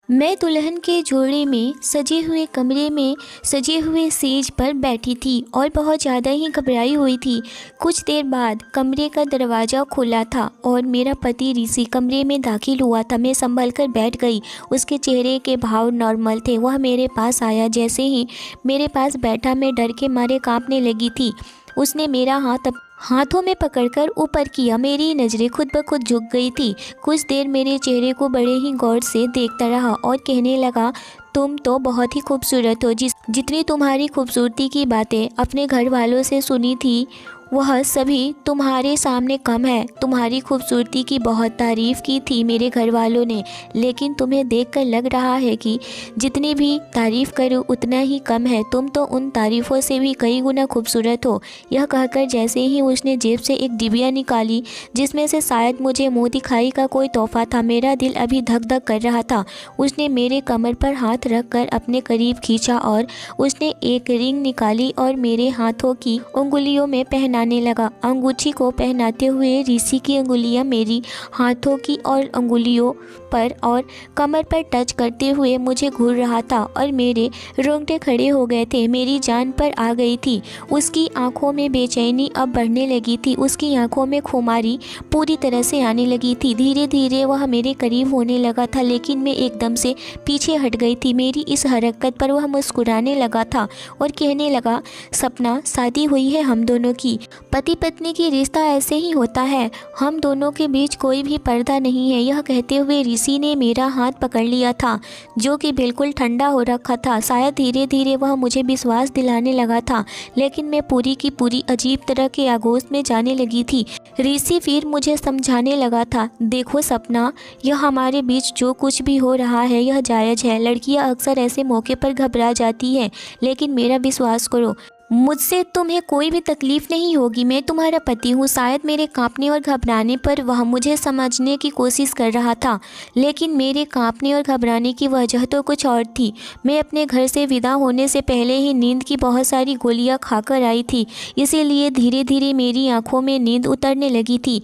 मैं दुल्हन के जोड़े में सजे हुए कमरे में सजे हुए सेज पर बैठी थी और बहुत ज़्यादा ही घबराई हुई थी। कुछ देर बाद कमरे का दरवाज़ा खुला था और मेरा पति ऋषि कमरे में दाखिल हुआ था। मैं संभल कर बैठ गई। उसके चेहरे के भाव नॉर्मल थे। वह मेरे पास आया। जैसे ही मेरे पास बैठा मैं डर के मारे कांपने लगी थी। उसने मेरा हाथ हाथों में पकड़कर ऊपर किया। मेरी नज़रें खुद ब खुद झुक गई थी। कुछ देर मेरे चेहरे को बड़े ही गौर से देखता रहा और कहने लगा, तुम तो बहुत ही खूबसूरत हो। जितनी तुम्हारी खूबसूरती की बातें अपने घर वालों से सुनी थी वह सभी तुम्हारे सामने कम है। तुम्हारी खूबसूरती की बहुत तारीफ़ की थी मेरे घर वालों ने, लेकिन तुम्हें देखकर लग रहा है कि जितनी भी तारीफ़ करूं उतना ही कम है। तुम तो उन तारीफ़ों से भी कई गुना खूबसूरत हो। यह कहकर जैसे ही उसने जेब से एक डिबिया निकाली जिसमें से शायद मुझे मोती खाई का कोई तोहफा था, मेरा दिल अभी धक धक कर रहा था। उसने मेरे कमर पर हाथ रख कर अपने करीब खींचा और उसने एक रिंग निकाली और मेरे हाथों की उंगलियों में पहनाने लगा। अंगूठी को पहनाते हुए ऋषि की अंगुलियां मेरी हाथों की और अंगुलियों पर और कमर पर टच करते हुए मुझे घूर रहा था और मेरे रोंगटे खड़े हो गए थे। मेरी जान पर आ गई थी। उसकी आंखों में बेचैनी अब बढ़ने लगी थी। उसकी आंखों में खुमारी पूरी तरह से आने लगी थी। धीरे धीरे वह मेरे करीब होने लगा था, लेकिन मैं एकदम से पीछे हट गई थी। मेरी इस हरकत पर वह मुस्कुराने लगा था और कहने लगा, सपना, शादी हुई है हम दोनों की। पति पत्नी की रिश्ता ऐसे ही होता है। हम दोनों के बीच कोई भी पर्दा नहीं है। यह कहते हुए ऋषि ने मेरा हाथ पकड़ लिया था जो कि बिल्कुल ठंडा हो रखा था। शायद धीरे धीरे वह मुझे विश्वास दिलाने लगा था, लेकिन मैं पूरी की पूरी अजीब तरह के आगोश में जाने लगी थी। ऋषि फिर मुझे समझाने लगा था, देखो सपना, यह हमारे बीच जो कुछ भी हो रहा है यह जायज़ है। लड़कियां अक्सर ऐसे मौके पर घबरा जाती हैं, लेकिन मेरा विश्वास करो, मुझसे तुम्हें कोई भी तकलीफ़ नहीं होगी। मैं तुम्हारा पति हूँ। शायद मेरे कांपने और घबराने पर वह मुझे समझने की कोशिश कर रहा था, लेकिन मेरे कांपने और घबराने की वजह तो कुछ और थी। मैं अपने घर से विदा होने से पहले ही नींद की बहुत सारी गोलियां खाकर आई थी, इसीलिए धीरे धीरे मेरी आंखों में नींद उतरने लगी थी।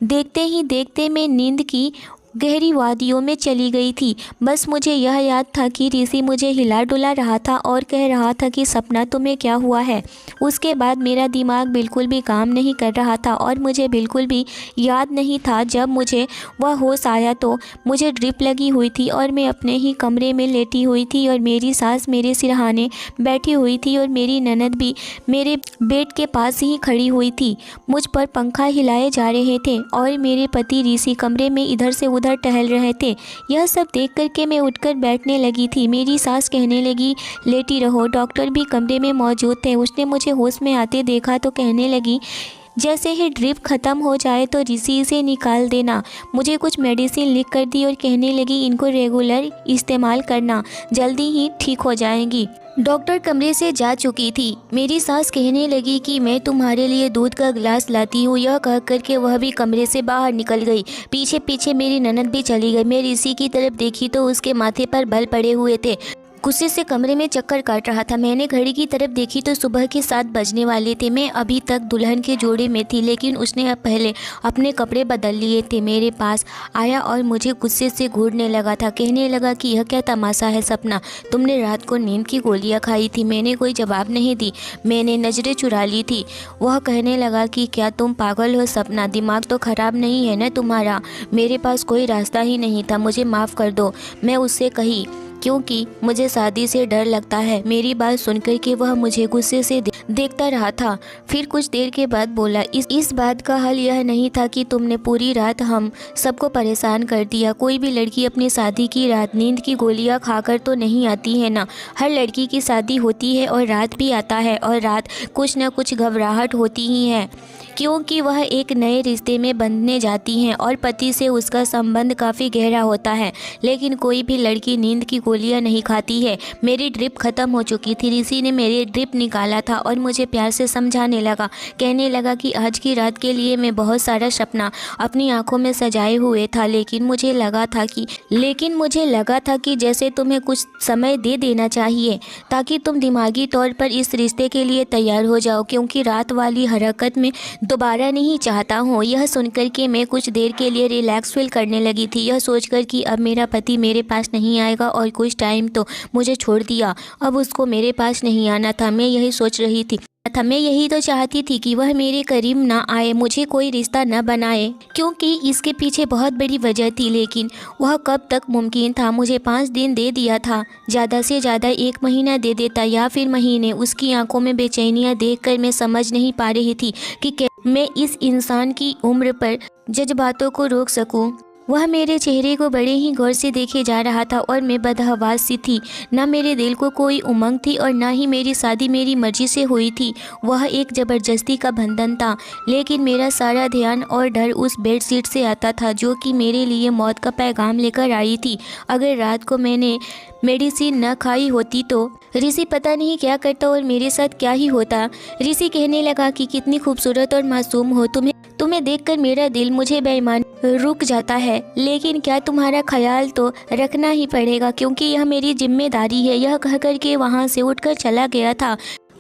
देखते ही देखते मैं नींद की गहरी वादियों में चली गई थी। बस मुझे यह याद था कि ऋषि मुझे हिला डुला रहा था और कह रहा था कि सपना, तुम्हें क्या हुआ है। उसके बाद मेरा दिमाग बिल्कुल भी काम नहीं कर रहा था और मुझे बिल्कुल भी याद नहीं था। जब मुझे वह होश आया तो मुझे ड्रिप लगी हुई थी और मैं अपने ही कमरे में लेटी हुई थी और मेरी सास मेरे सिरहाने बैठी हुई थी और मेरी ननद भी मेरे बेड के पास ही खड़ी हुई थी। मुझ पर पंखा हिलाए जा रहे थे और मेरे पति ऋषि कमरे में इधर से उधर टहल रहे थे। यह सब देख कर के मैं उठकर बैठने लगी थी। मेरी सास कहने लगी, लेटी रहो। डॉक्टर भी कमरे में मौजूद थे। उसने मुझे होश में आते देखा तो कहने लगी, जैसे ही ड्रिप ख़त्म हो जाए तो ऋषि से निकाल देना। मुझे कुछ मेडिसिन लिख कर दी और कहने लगी, इनको रेगुलर इस्तेमाल करना, जल्दी ही ठीक हो जाएंगी। डॉक्टर कमरे से जा चुकी थी। मेरी सास कहने लगी कि मैं तुम्हारे लिए दूध का गिलास लाती हूँ। यह कह कर के वह भी कमरे से बाहर निकल गई। पीछे पीछे मेरी ननद भी चली गई। मैं ऋषि की तरफ देखी तो उसके माथे पर बल पड़े हुए थे। गुस्से से कमरे में चक्कर काट रहा था। मैंने घड़ी की तरफ देखी तो सुबह के 7 बजने वाले थे। मैं अभी तक दुल्हन के जोड़े में थी, लेकिन उसने अब पहले अपने कपड़े बदल लिए थे। मेरे पास आया और मुझे गुस्से से घूरने लगा था। कहने लगा कि यह क्या तमाशा है सपना, तुमने रात को नींद की गोलियां खाई थी। मैंने कोई जवाब नहीं दी। मैंने नज़रें चुरा ली थी। वह कहने लगा कि क्या तुम पागल हो सपना, दिमाग तो ख़राब नहीं है ना तुम्हारा। मेरे पास कोई रास्ता ही नहीं था, मुझे माफ़ कर दो, मैं उससे कही, क्योंकि मुझे शादी से डर लगता है। मेरी बात सुनकर के वह मुझे गुस्से से देखता रहा था। फिर कुछ देर के बाद बोला, इस बात का हल यह नहीं था कि तुमने पूरी रात हम सबको परेशान कर दिया। कोई भी लड़की अपनी शादी की रात नींद की गोलियां खाकर तो नहीं आती है ना। हर लड़की की शादी होती है और रात भी आता है, और रात कुछ न कुछ घबराहट होती ही है, क्योंकि वह एक नए रिश्ते में बंधने जाती हैं और पति से उसका संबंध काफ़ी गहरा होता है। लेकिन कोई भी लड़की नींद की गोलियां नहीं खाती है। मेरी ड्रिप ख़त्म हो चुकी थी। ऋषि ने मेरी ड्रिप निकाला था और मुझे प्यार से समझाने लगा। कहने लगा कि आज की रात के लिए मैं बहुत सारा सपना अपनी आंखों में सजाए हुए था, लेकिन मुझे लगा था कि जैसे तुम्हें कुछ समय दे देना चाहिए ताकि तुम दिमागी तौर पर इस रिश्ते के लिए तैयार हो जाओ, क्योंकि रात वाली हरकत में दोबारा नहीं चाहता हूँ। यह सुनकर के मैं कुछ देर के लिए रिलैक्स फील करने लगी थी, यह सोचकर कि अब मेरा पति मेरे पास नहीं आएगा और कुछ टाइम तो मुझे छोड़ दिया, अब उसको मेरे पास नहीं आना था। मैं यही तो चाहती थी कि वह मेरे करीब ना आए, मुझे कोई रिश्ता न बनाए, क्योंकि इसके पीछे बहुत बड़ी वजह थी। लेकिन वह कब तक मुमकिन था? मुझे 5 दिन दे दिया था, ज़्यादा से ज़्यादा 1 महीना दे देता या फिर महीने। उसकी आंखों में बेचैनियाँ देखकर मैं समझ नहीं पा रही थी कि मैं इस इंसान की उम्र पर जज्बातों को रोक सकूं। वह मेरे चेहरे को बड़े ही गौर से देखे जा रहा था और मैं बदहवास सी थी। ना मेरे दिल को कोई उमंग थी और ना ही मेरी शादी मेरी मर्जी से हुई थी। वह एक ज़बरदस्ती का बंधन था, लेकिन मेरा सारा ध्यान और डर उस बेडशीट से आता था जो कि मेरे लिए मौत का पैगाम लेकर आई थी। अगर रात को मैंने मेडिसिन न खाई होती तो ऋषि पता नहीं क्या करता और मेरे साथ क्या ही होता। ऋषि कहने लगा कि कितनी खूबसूरत और मासूम हो, तुम्हें देखकर मेरा दिल मुझे बेईमान रुक जाता है, लेकिन क्या तुम्हारा ख्याल तो रखना ही पड़ेगा, क्योंकि यह मेरी जिम्मेदारी है। यह कहकर के वहाँ से उठकर चला गया था।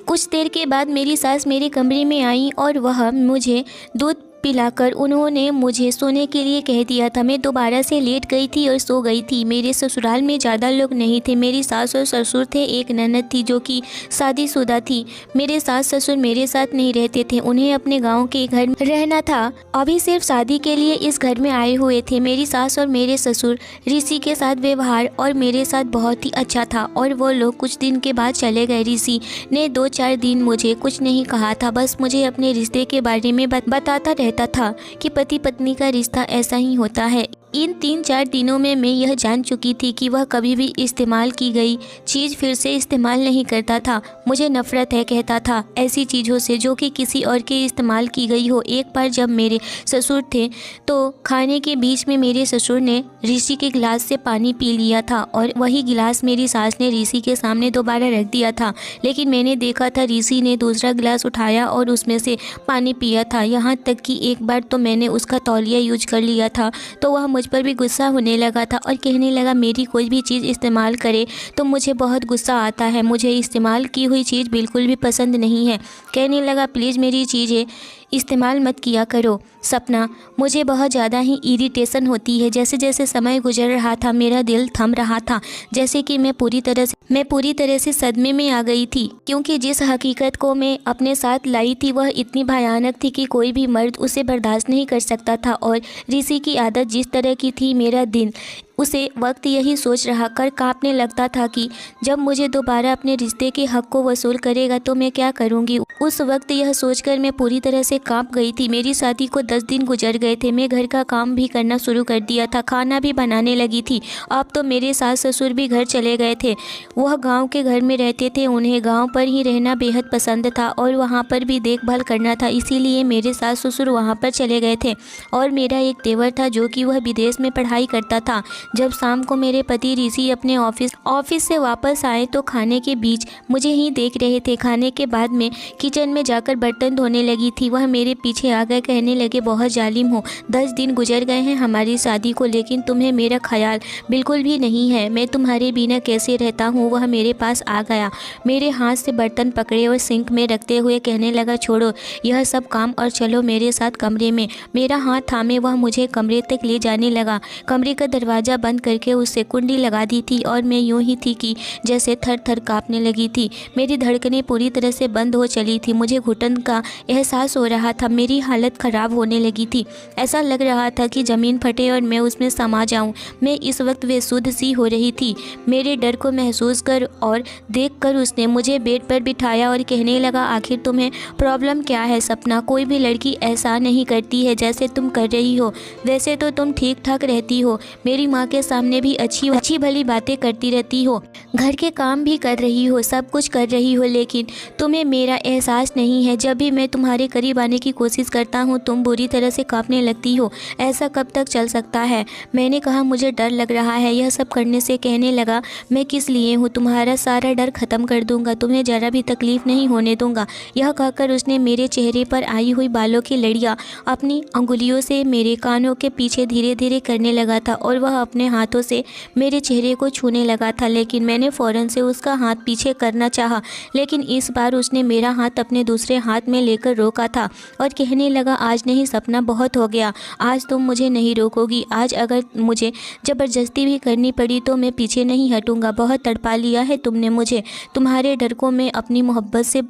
कुछ देर के बाद मेरी सास मेरे कमरे में आई और वह मुझे दूध पिलाकर उन्होंने मुझे सोने के लिए कह दिया था। मैं दोबारा से लेट गई थी और सो गई थी। मेरे ससुराल में ज़्यादा लोग नहीं थे। मेरी सास और ससुर थे, एक ननद थी जो कि शादीशुदा थी। मेरे सास ससुर मेरे साथ नहीं रहते थे, उन्हें अपने गांव के घर में रहना था। अभी सिर्फ शादी के लिए इस घर में आए हुए थे। मेरी सास और मेरे ससुर ऋषि के साथ व्यवहार और मेरे साथ बहुत ही अच्छा था और वो लोग कुछ दिन के बाद चले गए। ऋषि ने 2-4 दिन मुझे कुछ नहीं कहा था, बस मुझे अपने रिश्ते के बारे में बताता रहता था कि पति पत्नी का रिश्ता ऐसा ही होता है। इन 3-4 दिनों में मैं यह जान चुकी थी कि वह कभी भी इस्तेमाल की गई चीज़ फिर से इस्तेमाल नहीं करता था। मुझे नफ़रत है, कहता था, ऐसी चीज़ों से जो कि किसी और के इस्तेमाल की गई हो। एक बार जब मेरे ससुर थे तो खाने के बीच में मेरे ससुर ने ऋषि के गिलास से पानी पी लिया था और वही गिलास मेरी सास ने ऋषि के सामने दोबारा रख दिया था। लेकिन मैंने देखा था ऋषि ने दूसरा गिलास उठाया और उसमें से पानी पिया था। यहाँ तक कि एक बार तो मैंने उसका तौलिया यूज कर लिया था, तो वह मुझ पर भी गुस्सा होने लगा था और कहने लगा मेरी कोई भी चीज़ इस्तेमाल करे तो मुझे बहुत गुस्सा आता है, मुझे इस्तेमाल की हुई चीज़ बिल्कुल भी पसंद नहीं है। कहने लगा प्लीज़ मेरी चीज़ें इस्तेमाल मत किया करो। सपना, मुझे बहुत ज़्यादा ही इरिटेशन होती है। जैसे जैसे समय गुजर रहा था मेरा दिल थम रहा था, जैसे कि मैं पूरी तरह से सदमे में आ गई थी, क्योंकि जिस हकीकत को मैं अपने साथ लाई थी वह इतनी भयानक थी कि कोई भी मर्द उसे बर्दाश्त नहीं कर सकता था। और ऋषि की आदत जिस तरह की थी, मेरा दिल उसे वक्त यही सोच रहा कर कांपने लगता था कि जब मुझे दोबारा अपने रिश्ते के हक को वसूल करेगा तो मैं क्या करूंगी। उस वक्त यह सोचकर मैं पूरी तरह से कांप गई थी। मेरी शादी को 10 दिन गुजर गए थे। मैं घर का काम भी करना शुरू कर दिया था, खाना भी बनाने लगी थी। अब तो मेरे सास ससुर भी घर चले गए थे। वह गाँव के घर में रहते थे, उन्हें गाँव पर ही रहना बेहद पसंद था और वहाँ पर भी देखभाल करना था, इसीलिए मेरे सास ससुर वहाँ पर चले गए थे। और मेरा एक देवर था जो कि वह विदेश में पढ़ाई करता था। जब शाम को मेरे पति ऋषि अपने ऑफिस से वापस आए तो खाने के बीच मुझे ही देख रहे थे। खाने के बाद में किचन में जाकर बर्तन धोने लगी थी। वह मेरे पीछे आ गए, कहने लगे बहुत जालिम हो, 10 दिन गुजर गए हैं हमारी शादी को, लेकिन तुम्हें मेरा ख्याल बिल्कुल भी नहीं है। मैं तुम्हारे बिना कैसे रहता हूँ। वह मेरे पास आ गया, मेरे हाथ से बर्तन पकड़े और सिंक में रखते हुए कहने लगा छोड़ो यह सब काम और चलो मेरे साथ कमरे में। मेरा हाथ थामे वह मुझे कमरे तक ले जाने लगा। कमरे का दरवाज़ा बंद करके उससे कुंडी लगा दी थी और मैं यूं ही थी कि जैसे थर थर कांपने लगी थी। मेरी धड़कनें पूरी तरह से बंद हो चली थी। मुझे घुटन का एहसास हो रहा था। मेरी हालत ख़राब होने लगी थी। ऐसा लग रहा था कि ज़मीन फटे और मैं उसमें समा जाऊं। मैं इस वक्त बेसुध सी हो रही थी। मेरे डर को महसूस कर और देख कर उसने मुझे बेड पर बिठाया और कहने लगा आखिर तुम्हें प्रॉब्लम क्या है सपना। कोई भी लड़की ऐसा नहीं करती है जैसे तुम कर रही हो। वैसे तो तुम ठीक ठाक रहती हो। मेरी माँ के सामने भी अच्छी भली बातें करती रहती हो, घर के काम भी कर रही हो, सब कुछ कर रही हो, लेकिन तुम्हें मेरा एहसास नहीं है। जब भी मैं तुम्हारे करीब आने की कोशिश करता हूँ तुम बुरी तरह से कांपने लगती हो। ऐसा कब तक चल सकता है? मैंने कहा मुझे डर लग रहा है यह सब करने से। कहने लगा मैं किस लिए हूँ, तुम्हारा सारा डर ख़त्म कर दूंगा, तुम्हें ज़रा भी तकलीफ़ नहीं होने दूंगा। यह कहकर उसने मेरे चेहरे पर आई हुई बालों की लड़ियाँ अपनी अंगुलियों से मेरे कानों के पीछे धीरे धीरे करने लगा था और वह अपने हाथों से मेरे चेहरे को छूने लगा था, लेकिन मैंने फ़ौरन से उसका हाथ पीछे करना चाहा। लेकिन इस बार उसने मेरा हाथ अपने दूसरे हाथ में लेकर रोका था और कहने लगा आज नहीं सपना, बहुत हो गया, आज तुम मुझे नहीं रोकोगी। आज अगर मुझे ज़बरदस्ती भी करनी पड़ी तो मैं पीछे नहीं हटूंगा। बहुत तड़पा लिया है तुमने मुझे, तुम्हारे डर को मैं अपनी मोहब्बत से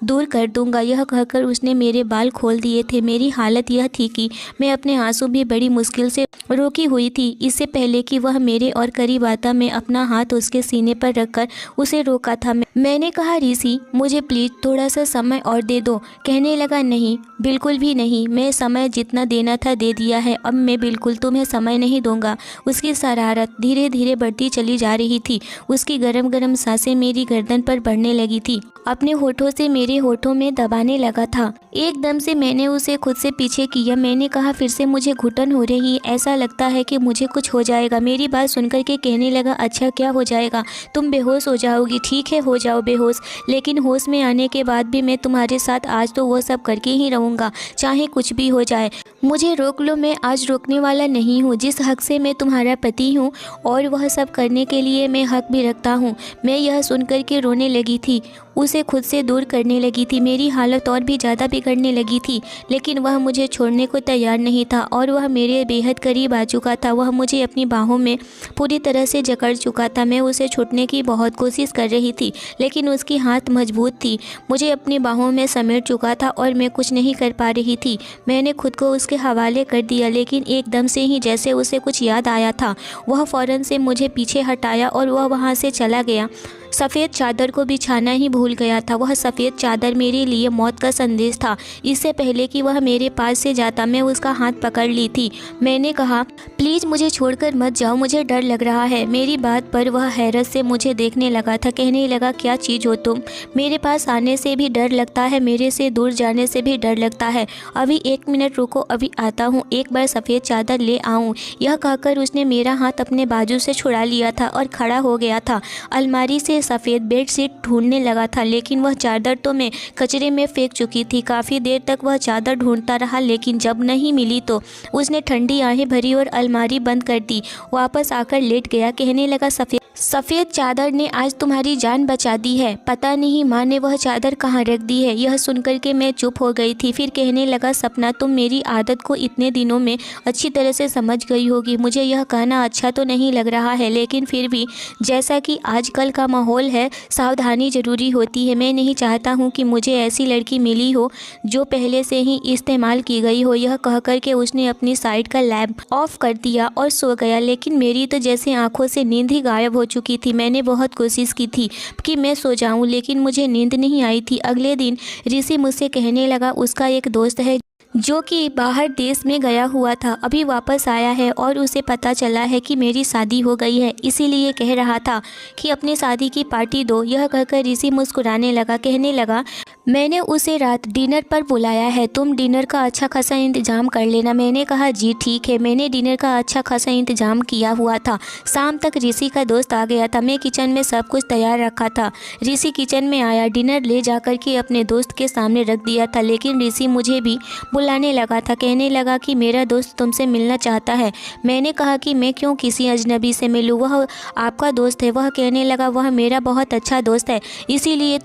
दूर कर दूंगा। यह कहकर उसने मेरे बाल खोल दिए थे। मेरी हालत यह थी कि मैं अपने आंसू भी बड़ी मुश्किल से रोकी हुई थी। इससे पहले कि वह मेरे और करीब आता मैं अपना हाथ उसके सीने पर रखकर उसे रोका था। मैंने कहा ऋषि मुझे प्लीज़ थोड़ा सा समय और दे दो। कहने लगा नहीं, बिल्कुल भी नहीं, मैं समय जितना देना था दे दिया है, अब मैं बिल्कुल तुम्हें समय नहीं दूंगा। उसकी शरारत धीरे धीरे बढ़ती चली जा रही थी। उसकी गरम गरम सांसें मेरी गर्दन पर बढ़ने लगी थी, अपने होठों से मेरे होठों में दबाने लगा था। एकदम से मैंने उसे खुद से पीछे किया। मैंने कहा फिर से मुझे घुटन हो रही है, ऐसा लगता है कि मुझे कुछ हो जाएगा। मेरी बात सुनकर के कहने लगा अच्छा क्या हो जाएगा, तुम बेहोश हो जाओगी। ठीक है हो जाओ बेहोश, लेकिन होश में आने के बाद भी मैं तुम्हारे साथ आज तो वो सब करके ही रहूँगा, चाहे कुछ भी हो जाए। मुझे रोक लो, मैं आज रोकने वाला नहीं हूँ। जिस हक से मैं तुम्हारा पति हूँ और वह सब करने के लिए मैं हक भी रखता हूँ। मैं यह सुनकर के रोने लगी थी, उसे खुद से दूर करने लगी थी। मेरी हालत और भी ज़्यादा बिगड़ने लगी थी, लेकिन वह मुझे छोड़ने को तैयार नहीं था और वह मेरे बेहद करीब आ चुका था। वह मुझे अपनी बाहों में पूरी तरह से जकड़ चुका था। मैं उसे छूटने की बहुत कोशिश कर रही थी, लेकिन उसकी हाथ मजबूत थी, मुझे अपनी बाहों में समेट चुका था और मैं कुछ नहीं कर पा रही थी। मैंने खुद को उसके हवाले कर दिया, लेकिन एकदम से ही जैसे उसे कुछ याद आया था, वह फ़ौरन से मुझे पीछे हटाया और वह वहाँ से चला गया। सफ़ेद चादर को बिछाना ही भूल गया था। वह सफ़ेद चादर मेरे लिए मौत का संदेश था। इससे पहले कि वह मेरे पास से जाता मैं उसका हाथ पकड़ ली थी। मैंने कहा प्लीज़ मुझे छोड़कर मत जाओ, मुझे डर लग रहा है। मेरी बात पर वह हैरत से मुझे देखने लगा था। कहने लगा क्या चीज़ हो तुम, मेरे पास आने से भी डर लगता है, मेरे से दूर जाने से भी डर लगता है। अभी 1 मिनट रुको, अभी आता हूँ, एक बार सफ़ेद चादर ले आऊँ। यह कहकर उसने मेरा हाथ अपने बाजू से छुड़ा लिया था और खड़ा हो गया था। अलमारी से सफ़ेद बेडशीट ढूंढने लगा था, लेकिन वह चादर तो मैं कचरे में फेंक चुकी थी। काफ़ी देर तक वह चादर ढूंढता रहा, लेकिन जब नहीं मिली तो उसने ठंडी आहें भरी और अलमारी बंद कर दी। वापस आकर लेट गया। कहने लगा सफ़ेद चादर ने आज तुम्हारी जान बचा दी है। पता नहीं माँ ने वह चादर कहाँ रख दी है। यह सुनकर के मैं चुप हो गई थी। फिर कहने लगा सपना तुम मेरी आदत को इतने दिनों में अच्छी तरह से समझ गई होगी। मुझे यह कहना अच्छा तो नहीं लग रहा है, लेकिन फिर भी जैसा कि आजकल का माहौल है, सावधानी ज़रूरी होती है। मैं नहीं चाहता हूँ कि मुझे ऐसी लड़की मिली हो जो पहले से ही इस्तेमाल की गई हो। यह कह कर के उसने अपनी साइड का लैंप ऑफ कर दिया और सो गया। लेकिन मेरी तो जैसे आंखों से नींद ही गायब हो चुकी थी। मैंने बहुत कोशिश की थी कि मैं सो जाऊं, लेकिन मुझे नींद नहीं आई थी। अगले दिन ऋषि मुझसे कहने लगा उसका एक दोस्त है जो कि बाहर देश में गया हुआ था, अभी वापस आया है और उसे पता चला है कि मेरी शादी हो गई है, इसीलिए कह रहा था कि अपनी शादी की पार्टी दो। यह कहकर ऋषि मुस्कुराने लगा। कहने लगा मैंने उसे रात डिनर पर बुलाया है, तुम डिनर का अच्छा खासा इंतज़ाम कर लेना। मैंने कहा जी ठीक है। मैंने डिनर का अच्छा खासा इंतज़ाम किया हुआ था। शाम तक ऋषि का दोस्त आ गया था। मैं किचन में सब कुछ तैयार रखा था। ऋषि किचन में आया, डिनर ले जाकर के अपने दोस्त के सामने रख दिया था, लेकिन ऋषि मुझे भी बुलाने लगा था। कहने लगा कि मेरा दोस्त तुमसे मिलना चाहता है। मैंने कहा कि मैं क्यों किसी अजनबी से मिलूँ, वह आपका दोस्त है। वह कहने लगा वह मेरा बहुत अच्छा दोस्त है, इसीलिए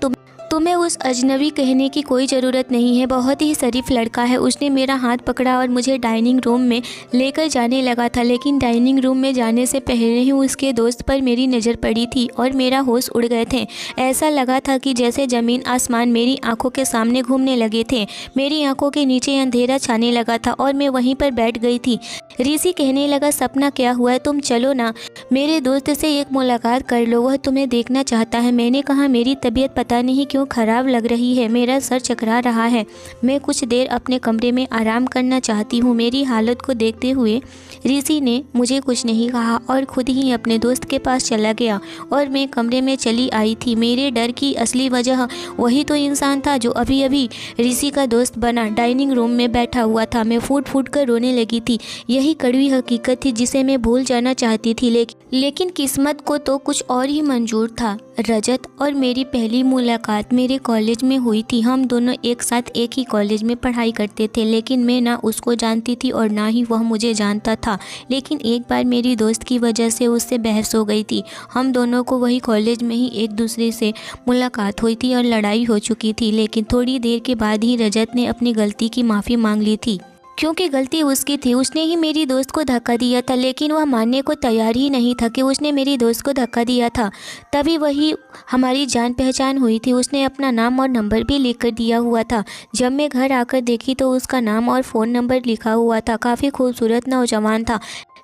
तुम्हें उस अजनबी कहने की कोई ज़रूरत नहीं है, बहुत ही शरीफ लड़का है। उसने मेरा हाथ पकड़ा और मुझे डाइनिंग रूम में लेकर जाने लगा था, लेकिन डाइनिंग रूम में जाने से पहले ही उसके दोस्त पर मेरी नज़र पड़ी थी और मेरा होश उड़ गए थे। ऐसा लगा था कि जैसे ज़मीन आसमान मेरी आंखों के सामने घूमने लगे थे। मेरी आंखों के नीचे अंधेरा छाने लगा था और मैं वहीं पर बैठ गई थी। ऋषि कहने लगा सपना क्या हुआ है, तुम चलो ना, मेरे दोस्त से एक मुलाकात कर लो, वह तुम्हें देखना चाहता है। मैंने कहा मेरी तबीयत पता नहीं क्यों दोनों खराब लग रही है, मेरा सर चकरा रहा है। मैं कुछ देर अपने कमरे में आराम करना चाहती हूँ। मेरी हालत को देखते हुए ऋषि ने मुझे कुछ नहीं कहा और खुद ही अपने दोस्त के पास चला गया और मैं कमरे में चली आई थी। मेरे डर की असली वजह वही तो इंसान था जो अभी अभी ऋषि का दोस्त बना डाइनिंग रूम में बैठा हुआ था। मैं फूट फूट कर रोने लगी थी। यही कड़वी हकीकत थी जिसे मैं भूल जाना चाहती थी, लेकिन किस्मत को तो कुछ और ही मंजूर था। रजत और मेरी पहली मुलाकात मेरे कॉलेज में हुई थी। हम दोनों एक साथ एक ही कॉलेज में पढ़ाई करते थे, लेकिन मैं ना उसको जानती थी और ना ही वह मुझे जानता था। लेकिन एक बार मेरी दोस्त की वजह से उससे बहस हो गई थी। हम दोनों को वही कॉलेज में ही एक दूसरे से मुलाकात हुई थी और लड़ाई हो चुकी थी, लेकिन थोड़ी देर के बाद ही रजत ने अपनी गलती की माफ़ी मांग ली थी, क्योंकि गलती उसकी थी। उसने ही मेरी दोस्त को धक्का दिया था, लेकिन वह मानने को तैयार ही नहीं था कि उसने मेरी दोस्त को धक्का दिया था। तभी वही हमारी जान पहचान हुई थी। उसने अपना नाम और नंबर भी लिख कर दिया हुआ था। जब मैं घर आकर देखी तो उसका नाम और फ़ोन नंबर लिखा हुआ था। काफ़ी खूबसूरत नौजवान था,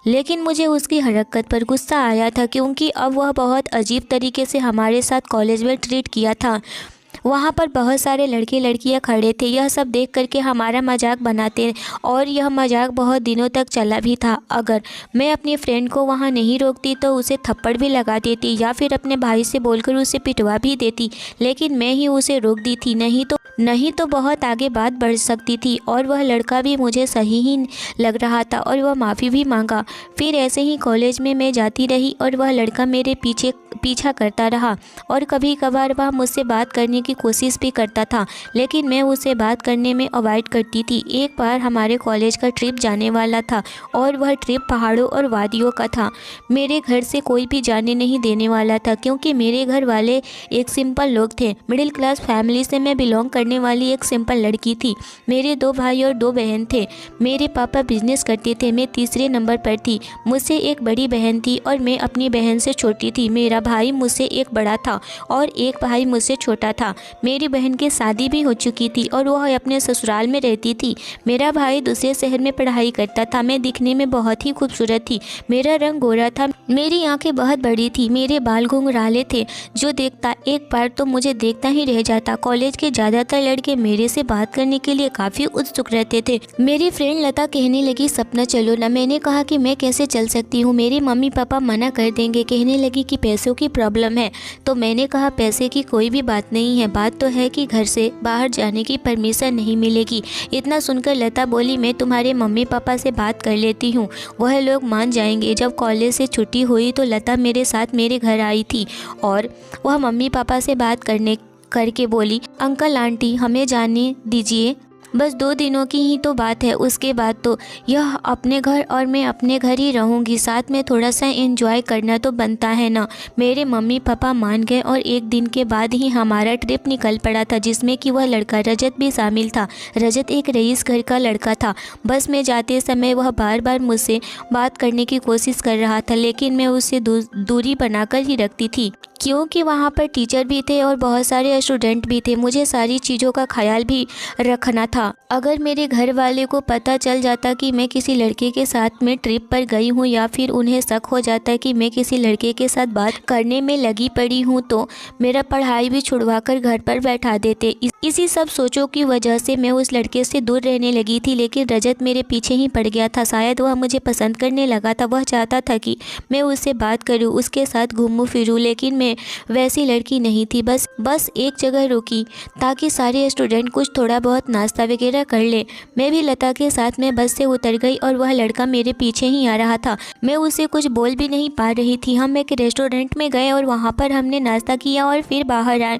लेकिन मुझे उसकी हरकत पर गुस्सा आया था, क्योंकि अब वह बहुत अजीब तरीके से हमारे साथ कॉलेज में ट्रीट किया था। वहाँ पर बहुत सारे लड़के लड़कियाँ खड़े थे। यह सब देख करके हमारा मजाक बनाते और यह मजाक बहुत दिनों तक चला भी था। अगर मैं अपनी फ्रेंड को वहाँ नहीं रोकती तो उसे थप्पड़ भी लगा देती या फिर अपने भाई से बोलकर उसे पिटवा भी देती, लेकिन मैं ही उसे रोक दी थी। नहीं तो बहुत आगे बात बढ़ सकती थी। और वह लड़का भी मुझे सही ही लग रहा था और वह माफ़ी भी मांगा। फिर ऐसे ही कॉलेज में मैं जाती रही और वह लड़का मेरे पीछा करता रहा और कभी कभार वह मुझसे बात करने की कोशिश भी करता था, लेकिन मैं उसे बात करने में अवॉइड करती थी। एक बार हमारे कॉलेज का ट्रिप जाने वाला था और वह ट्रिप पहाड़ों और वादियों का था। मेरे घर से कोई भी जाने नहीं देने वाला था, क्योंकि मेरे घर वाले एक सिंपल लोग थे। मिडिल क्लास फैमिली से मैं बिलोंग करने वाली एक सिंपल लड़की थी। मेरे 2 भाई और 2 बहन थे। मेरे पापा बिजनेस करते थे। मैं तीसरे नंबर पर थी। मुझसे एक बड़ी बहन थी और मैं अपनी बहन से छोटी थी। मेरा भाई मुझसे एक बड़ा था और एक भाई मुझसे छोटा था। मेरी बहन की शादी भी हो चुकी थी और वह अपने ससुराल में रहती थी। मेरा भाई दूसरे शहर में पढ़ाई करता था। मैं दिखने में बहुत ही खूबसूरत थी। मेरा रंग गोरा था। मेरी आंखें बहुत बड़ी थी। मेरे बाल घुंघराले थे। जो देखता एक बार तो मुझे देखता ही रह जाता। कॉलेज के ज़्यादातर लड़के मेरे से बात करने के लिए काफ़ी उत्सुक रहते थे। मेरी फ्रेंड लता कहने लगी, सपना चलो ना। मैंने कहा कि मैं कैसे चल सकती हूँ, मेरे मम्मी पापा मना कर देंगे। कहने लगी कि पैसों की प्रॉब्लम है। तो मैंने कहा पैसे की कोई भी बात नहीं है, बात तो है कि घर से बाहर जाने की परमिशन नहीं मिलेगी। इतना सुनकर लता बोली, मैं तुम्हारे मम्मी पापा से बात कर लेती हूँ, वह लोग मान जाएंगे। जब कॉलेज से छुट्टी हुई तो लता मेरे साथ मेरे घर आई थी और वह मम्मी पापा से बात करके बोली, अंकल आंटी हमें जाने दीजिए, बस 2 दिनों की ही तो बात है, उसके बाद तो यह अपने घर और मैं अपने घर ही रहूँगी। साथ में थोड़ा सा एंजॉय करना तो बनता है ना। मेरे मम्मी पापा मान गए और 1 दिन के बाद ही हमारा ट्रिप निकल पड़ा था, जिसमें कि वह लड़का रजत भी शामिल था। रजत एक रईस घर का लड़का था। बस में जाते समय वह बार बार मुझसे बात करने की कोशिश कर रहा था, लेकिन मैं उससे दूरी बनाकर ही रखती थी, क्योंकि वहाँ पर टीचर भी थे और बहुत सारे स्टूडेंट भी थे। मुझे सारी चीज़ों का ख्याल भी रखना था। अगर मेरे घर वाले को पता चल जाता कि मैं किसी लड़के के साथ में ट्रिप पर गई हूँ या फिर उन्हें शक हो जाता कि मैं किसी लड़के के साथ बात करने में लगी पड़ी हूँ, तो मेरा पढ़ाई भी छुड़वाकर घर पर बैठा देते। इसी सब सोचों की वजह से मैं उस लड़के से दूर रहने लगी थी, लेकिन रजत मेरे पीछे ही पड़ गया था। शायद वह मुझे पसंद करने लगा था। वह चाहता था कि मैं उससे बात करूँ, उसके साथ घूमूं फिरूँ, लेकिन मैं वैसी लड़की नहीं थी। बस एक जगह रुकी ताकि सारे स्टूडेंट कुछ थोड़ा बहुत नाश्ता वगैरह कर ले। मैं भी लता के साथ में बस से उतर गई और वह लड़का मेरे पीछे ही आ रहा था। मैं उसे कुछ बोल भी नहीं पा रही थी। हम एक रेस्टोरेंट में गए और वहाँ पर हमने नाश्ता किया और फिर बाहर आए।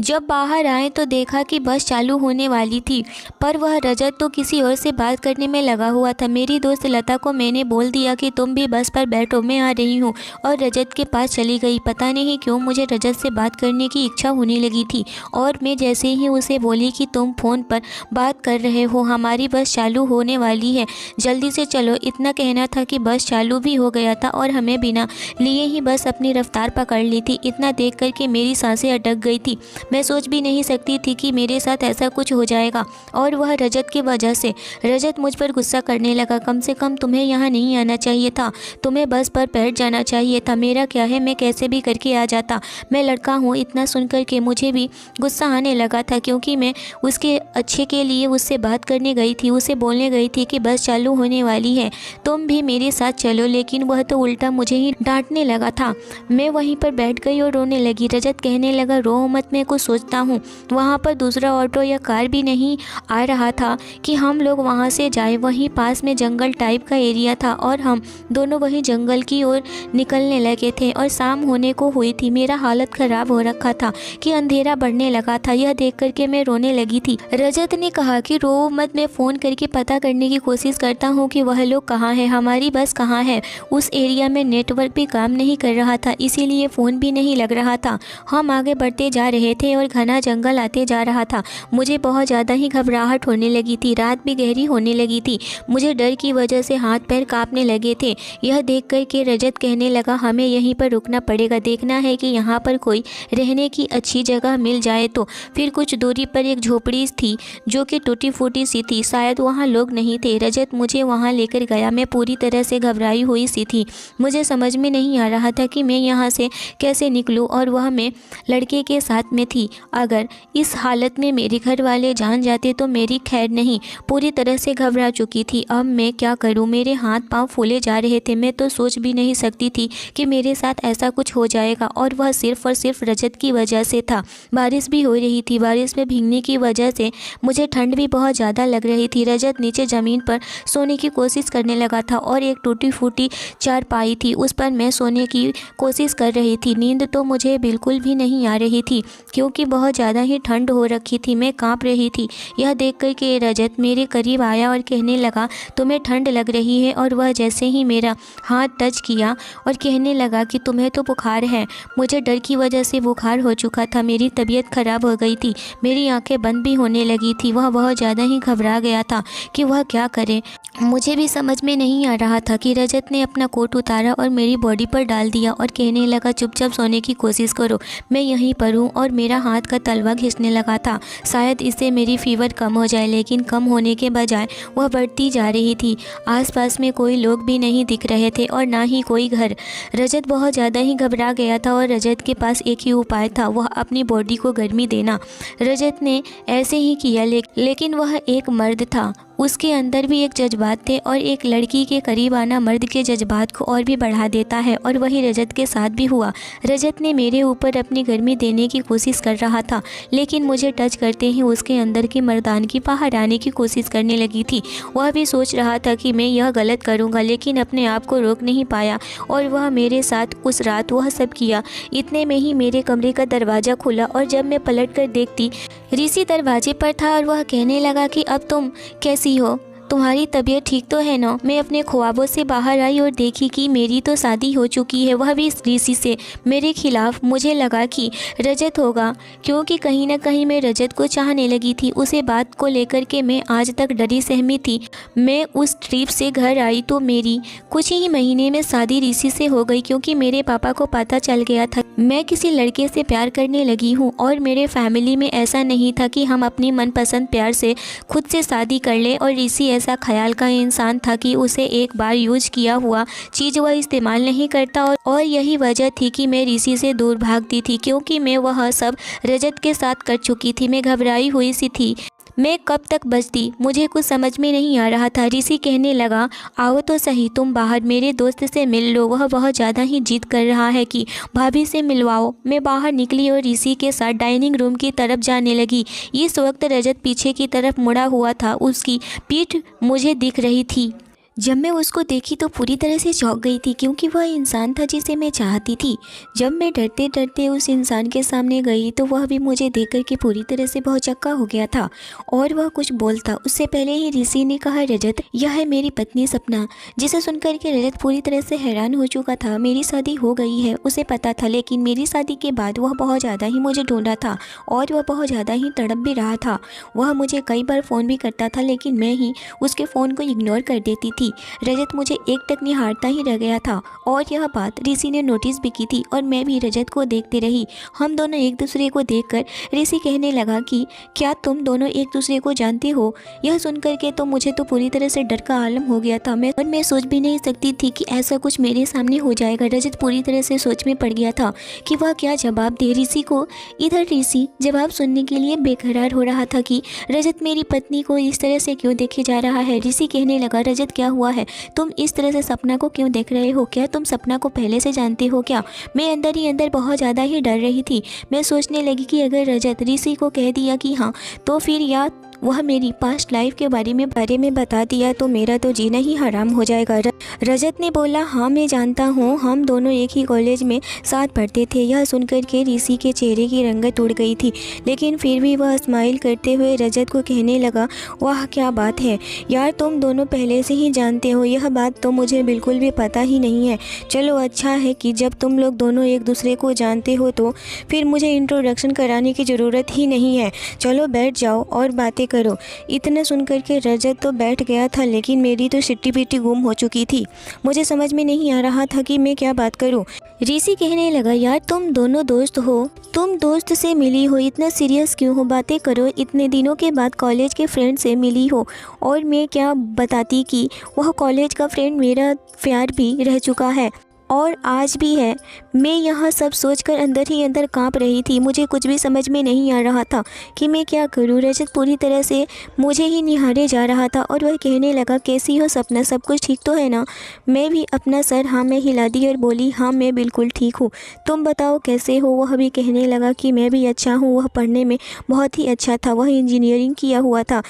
जब बाहर आए तो देखा कि बस चालू होने वाली थी, पर वह रजत तो किसी और से बात करने में लगा हुआ था। मेरी दोस्त लता को मैंने बोल दिया कि तुम भी बस पर बैठो, मैं आ रही हूँ, और रजत के पास चली गई। पता नहीं क्यों मुझे रजत से बात करने की इच्छा होने लगी थी और मैं जैसे ही उसे बोली कि तुम फ़ोन पर बात कर रहे हो, हमारी बस चालू होने वाली है, जल्दी से चलो, इतना कहना था कि बस चालू भी हो गया था और हमें बिना लिए ही बस अपनी रफ्तार पकड़ ली थी। इतना देख कर के मेरी सांसें अटक गई थी। मैं सोच भी नहीं सकती थी कि मेरे साथ ऐसा कुछ हो जाएगा, और वह रजत की वजह से। रजत मुझ पर गुस्सा करने लगा। कम से कम तुम्हें यहाँ नहीं आना चाहिए था, तुम्हें बस पर बैठ जाना चाहिए था। मेरा क्या है, मैं कैसे भी करके आ जाता, मैं लड़का हूँ। इतना सुनकर के मुझे भी गुस्सा आने लगा था, क्योंकि मैं उसके अच्छे के लिए उससे बात करने गई थी, उसे बोलने गई थी कि बस चालू होने वाली है, तुम भी मेरे साथ चलो। लेकिन वह तो उल्टा मुझे ही डांटने लगा था। मैं वहीं पर बैठ गई और रोने लगी। रजत कहने लगा, रो मत, मैं कुछ सोचता हूँ। वहाँ पर दूसरा ऑटो या कार भी नहीं आ रहा था कि हम लोग वहाँ से जाए। वहीं पास में जंगल टाइप का एरिया था और हम दोनों वहीं जंगल की ओर निकलने लगे थे, और शाम होने को हुई थी। मेरा हालत ख़राब हो रखा था कि अंधेरा बढ़ने लगा था। यह देख करके मैं रोने लगी थी। रजत ने कहा कि रो मत, मैं फ़ोन करके पता करने की कोशिश करता हूँ कि वह लोग कहाँ हैं, हमारी बस कहाँ है। उस एरिया में नेटवर्क भी काम नहीं कर रहा था, इसीलिए फ़ोन भी नहीं लग रहा था। हम आगे बढ़ते जा रहे थे और घना जंगल आते जा रहा था। मुझे बहुत ज़्यादा ही घबराहट होने लगी थी। रात भी गहरी होने लगी थी। मुझे डर की वजह से हाथ पैर कांपने लगे थे। यह देख कर के रजत कहने लगा, हमें यहीं पर रुकना पड़ेगा, देखना है कि यहाँ पर कोई रहने की अच्छी जगह मिल जाए तो। फिर कुछ दूरी पर एक झोपड़ी थी जो कि टूटी फूटी सी थी, शायद वहाँ लोग नहीं थे। रजत मुझे वहाँ लेकर गया। मैं पूरी तरह से घबराई हुई सी थी। मुझे समझ में नहीं आ रहा था कि मैं यहाँ से कैसे निकलूँ, और वह मैं लड़के के साथ में थी। अगर इस हालत में मेरे घर वाले जान जाते तो मेरी खैर नहीं। पूरी तरह से घबरा चुकी थी। अब मैं क्या करूँ, मेरे हाथ पांव फूले जा रहे थे। मैं तो सोच भी नहीं सकती थी कि मेरे साथ ऐसा कुछ हो जाएगा, और वह सिर्फ और सिर्फ रजत की वजह से था। बारिश भी हो रही थी। बारिश में भीगने की वजह से मुझे ठंड भी बहुत ज़्यादा लग रही थी। रजत नीचे ज़मीन पर सोने की कोशिश करने लगा था, और एक टूटी फूटी चारपाई थी, उस पर मैं सोने की कोशिश कर रही थी। नींद तो मुझे बिल्कुल भी नहीं आ रही थी, क्योंकि बहुत ज़्यादा ही ठंड हो रखी थी। मैं काँप रही थी। यह देख कर के रजत मेरे करीब आया और कहने लगा, तुम्हें ठंड लग रही है। और वह जैसे ही मेरा हाथ टच किया और कहने लगा कि तुम्हें तो बुखार है। मुझे डर की वजह से बुखार हो चुका था। मेरी तबीयत ख़राब हो गई थी। मेरी आंखें बंद भी होने लगी थी। वह बहुत ज़्यादा ही घबरा गया था कि वह क्या करे। मुझे भी समझ में नहीं आ रहा था कि रजत ने अपना कोट उतारा और मेरी बॉडी पर डाल दिया और कहने लगा, चुपचाप सोने की कोशिश करो, मैं यहीं पर हूँ। और मेरा हाथ का तलवा खींचने लगा था, शायद इससे मेरी फीवर कम हो जाए। लेकिन कम होने के बजाय वह बढ़ती जा रही थी। आसपास में कोई लोग भी नहीं दिख रहे थे और ना ही कोई घर। रजत बहुत ज़्यादा ही घबरा गया था, और रजत के पास एक ही उपाय था, वह अपनी बॉडी को गर्मी देना। रजत ने ऐसे ही किया, लेकिन वह एक मर्द था। उसके अंदर भी एक जज्बात थे, और एक लड़की के करीब आना मर्द के जज्बात को और भी बढ़ा देता है, और वही रजत के साथ भी हुआ। रजत ने मेरे ऊपर अपनी गर्मी देने की कोशिश कर रहा था, लेकिन मुझे टच करते ही उसके अंदर की मर्दानगी बाहर आने की कोशिश करने लगी थी। वह भी सोच रहा था कि मैं यह गलत करूँगा, लेकिन अपने आप को रोक नहीं पाया, और वह मेरे साथ उस रात वह सब किया। इतने में ही मेरे कमरे का दरवाज़ा खुला, और जब मैं पलट कर देखती, ऋषि दरवाजे पर था, और वह कहने लगा कि अब तुम कैसी हो, तुम्हारी तबीयत ठीक तो है ना। मैं अपने ख्वाबों से बाहर आई और देखी कि मेरी तो शादी हो चुकी है, वह भी इस ऋषि से। मेरे खिलाफ मुझे लगा कि रजत होगा, क्योंकि कहीं ना कहीं मैं रजत को चाहने लगी थी। उसे बात को लेकर के मैं आज तक डरी सहमी थी। मैं उस ट्रिप से घर आई तो मेरी कुछ ही महीने में शादी ऋषि से हो गई, क्योंकि मेरे पापा को पता चल गया था मैं किसी लड़के से प्यार करने लगी हूँ। और मेरे फैमिली में ऐसा नहीं था कि हम अपनी मनपसंद प्यार से खुद से शादी कर लें, और ऋषि ऐसा ख्याल का इंसान था कि उसे एक बार यूज किया हुआ चीज़ वह इस्तेमाल नहीं करता। और यही वजह थी कि मैं ऋषि से दूर भागती थी, क्योंकि मैं वह सब रजत के साथ कर चुकी थी। मैं घबराई हुई सी थी, मैं कब तक बचती, मुझे कुछ समझ में नहीं आ रहा था। ऋषि कहने लगा, आओ तो सही, तुम बाहर मेरे दोस्त से मिल लो, वह बहुत ज़्यादा ही जिद कर रहा है कि भाभी से मिलवाओ। मैं बाहर निकली और ऋषि के साथ डाइनिंग रूम की तरफ जाने लगी। इस वक्त रजत पीछे की तरफ मुड़ा हुआ था, उसकी पीठ मुझे दिख रही थी। जब मैं उसको देखी तो पूरी तरह से चौंक गई थी, क्योंकि वह इंसान था जिसे मैं चाहती थी। जब मैं डरते डरते उस इंसान के सामने गई तो वह भी मुझे देख कर के पूरी तरह से बहुत चक्का हो गया था, और वह कुछ बोलता उससे पहले ही ऋषि ने कहा, रजत, यह है मेरी पत्नी सपना। जिसे सुनकर के रजत पूरी तरह से हैरान हो चुका था। मेरी शादी हो गई है उसे पता था, लेकिन मेरी शादी के बाद वह बहुत ज़्यादा ही मुझे ढूंढा था, और वह बहुत ज़्यादा ही तड़प भी रहा था। वह मुझे कई बार फ़ोन भी करता था, लेकिन मैं ही उसके फ़ोन को इग्नोर कर देती थी। थी। रजत मुझे एकटक निहारता ही रह गया था और यह बात ऋषि ने नोटिस भी की थी और मैं भी रजत को देखती रही। हम दोनों एक दूसरे को देखकर ऋषि कहने लगा कि क्या तुम दोनों एक दूसरे को जानते हो? यह सुनकर के तो मुझे तो पूरी तरह से डर का आलम हो गया था। मैं सोच भी नहीं सकती थी कि ऐसा कुछ मेरे सामने हो जाएगा। रजत पूरी तरह से सोच में पड़ गया था कि वह क्या जवाब दे ऋषि को। इधर ऋषि जवाब सुनने के लिए बेकरार हो रहा था कि रजत मेरी पत्नी को इस तरह से क्यों देखे जा रहा है। ऋषि कहने लगा, रजत क्या हुआ है? तुम इस तरह से सपना को क्यों देख रहे हो? क्या तुम सपना को पहले से जानते हो क्या? मैं अंदर ही अंदर बहुत ज़्यादा ही डर रही थी। मैं सोचने लगी कि अगर रजत ऋषि को कह दिया कि हाँ, तो फिर या वह मेरी पास्ट लाइफ के बारे में बता दिया तो मेरा तो जीना ही हराम हो जाएगा। रजत ने बोला, हाँ मैं जानता हूँ, हम दोनों एक ही कॉलेज में साथ पढ़ते थे। यह सुनकर के ऋषि के चेहरे की रंगत उड़ गई थी, लेकिन फिर भी वह स्माइल करते हुए रजत को कहने लगा, वाह क्या बात है यार, तुम दोनों पहले से ही जानते हो। यह बात तो मुझे बिल्कुल भी पता ही नहीं है। चलो अच्छा है कि जब तुम लोग दोनों एक दूसरे को जानते हो तो फिर मुझे इंट्रोडक्शन कराने की ज़रूरत ही नहीं है। चलो बैठ जाओ और बातें करो। इतना सुनकर के रजत तो बैठ गया था, लेकिन मेरी तो सिट्टी पिट्टी गुम हो चुकी थी। मुझे समझ में नहीं आ रहा था कि मैं क्या बात करूं। ऋषि कहने लगा, यार तुम दोनों दोस्त हो, तुम दोस्त से मिली हो, इतना सीरियस क्यों हो? बातें करो। इतने दिनों के बाद कॉलेज के फ्रेंड से मिली हो और मैं क्या बताती कि वह कॉलेज का फ्रेंड मेरा प्यार भी रह चुका है और आज भी है। मैं यह सब सोचकर अंदर ही अंदर कांप रही थी। मुझे कुछ भी समझ में नहीं आ रहा था कि मैं क्या करूं। रजत पूरी तरह से मुझे ही निहारे जा रहा था और वह कहने लगा, कैसी हो सपना, सब कुछ ठीक तो है ना? मैं भी अपना सर हाँ में हिला दी और बोली, हाँ मैं बिल्कुल ठीक हूँ, तुम बताओ कैसे हो? वह भी कहने लगा कि मैं भी अच्छा हूँ। वह पढ़ने में बहुत ही अच्छा था, वह इंजीनियरिंग किया हुआ था,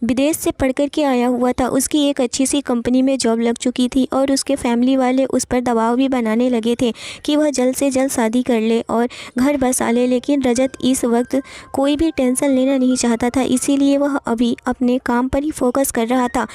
विदेश से पढ़ कर के आया हुआ था। उसकी एक अच्छी सी कंपनी में जॉब लग चुकी थी और उसके फैमिली वाले उस पर दबाव भी बनाने लगे थे कि वह जल्द से जल्द शादी कर ले और घर बसा ले। लेकिन रजत इस वक्त कोई भी टेंशन लेना नहीं चाहता था, इसीलिए वह अभी अपने काम पर ही फोकस कर रहा था।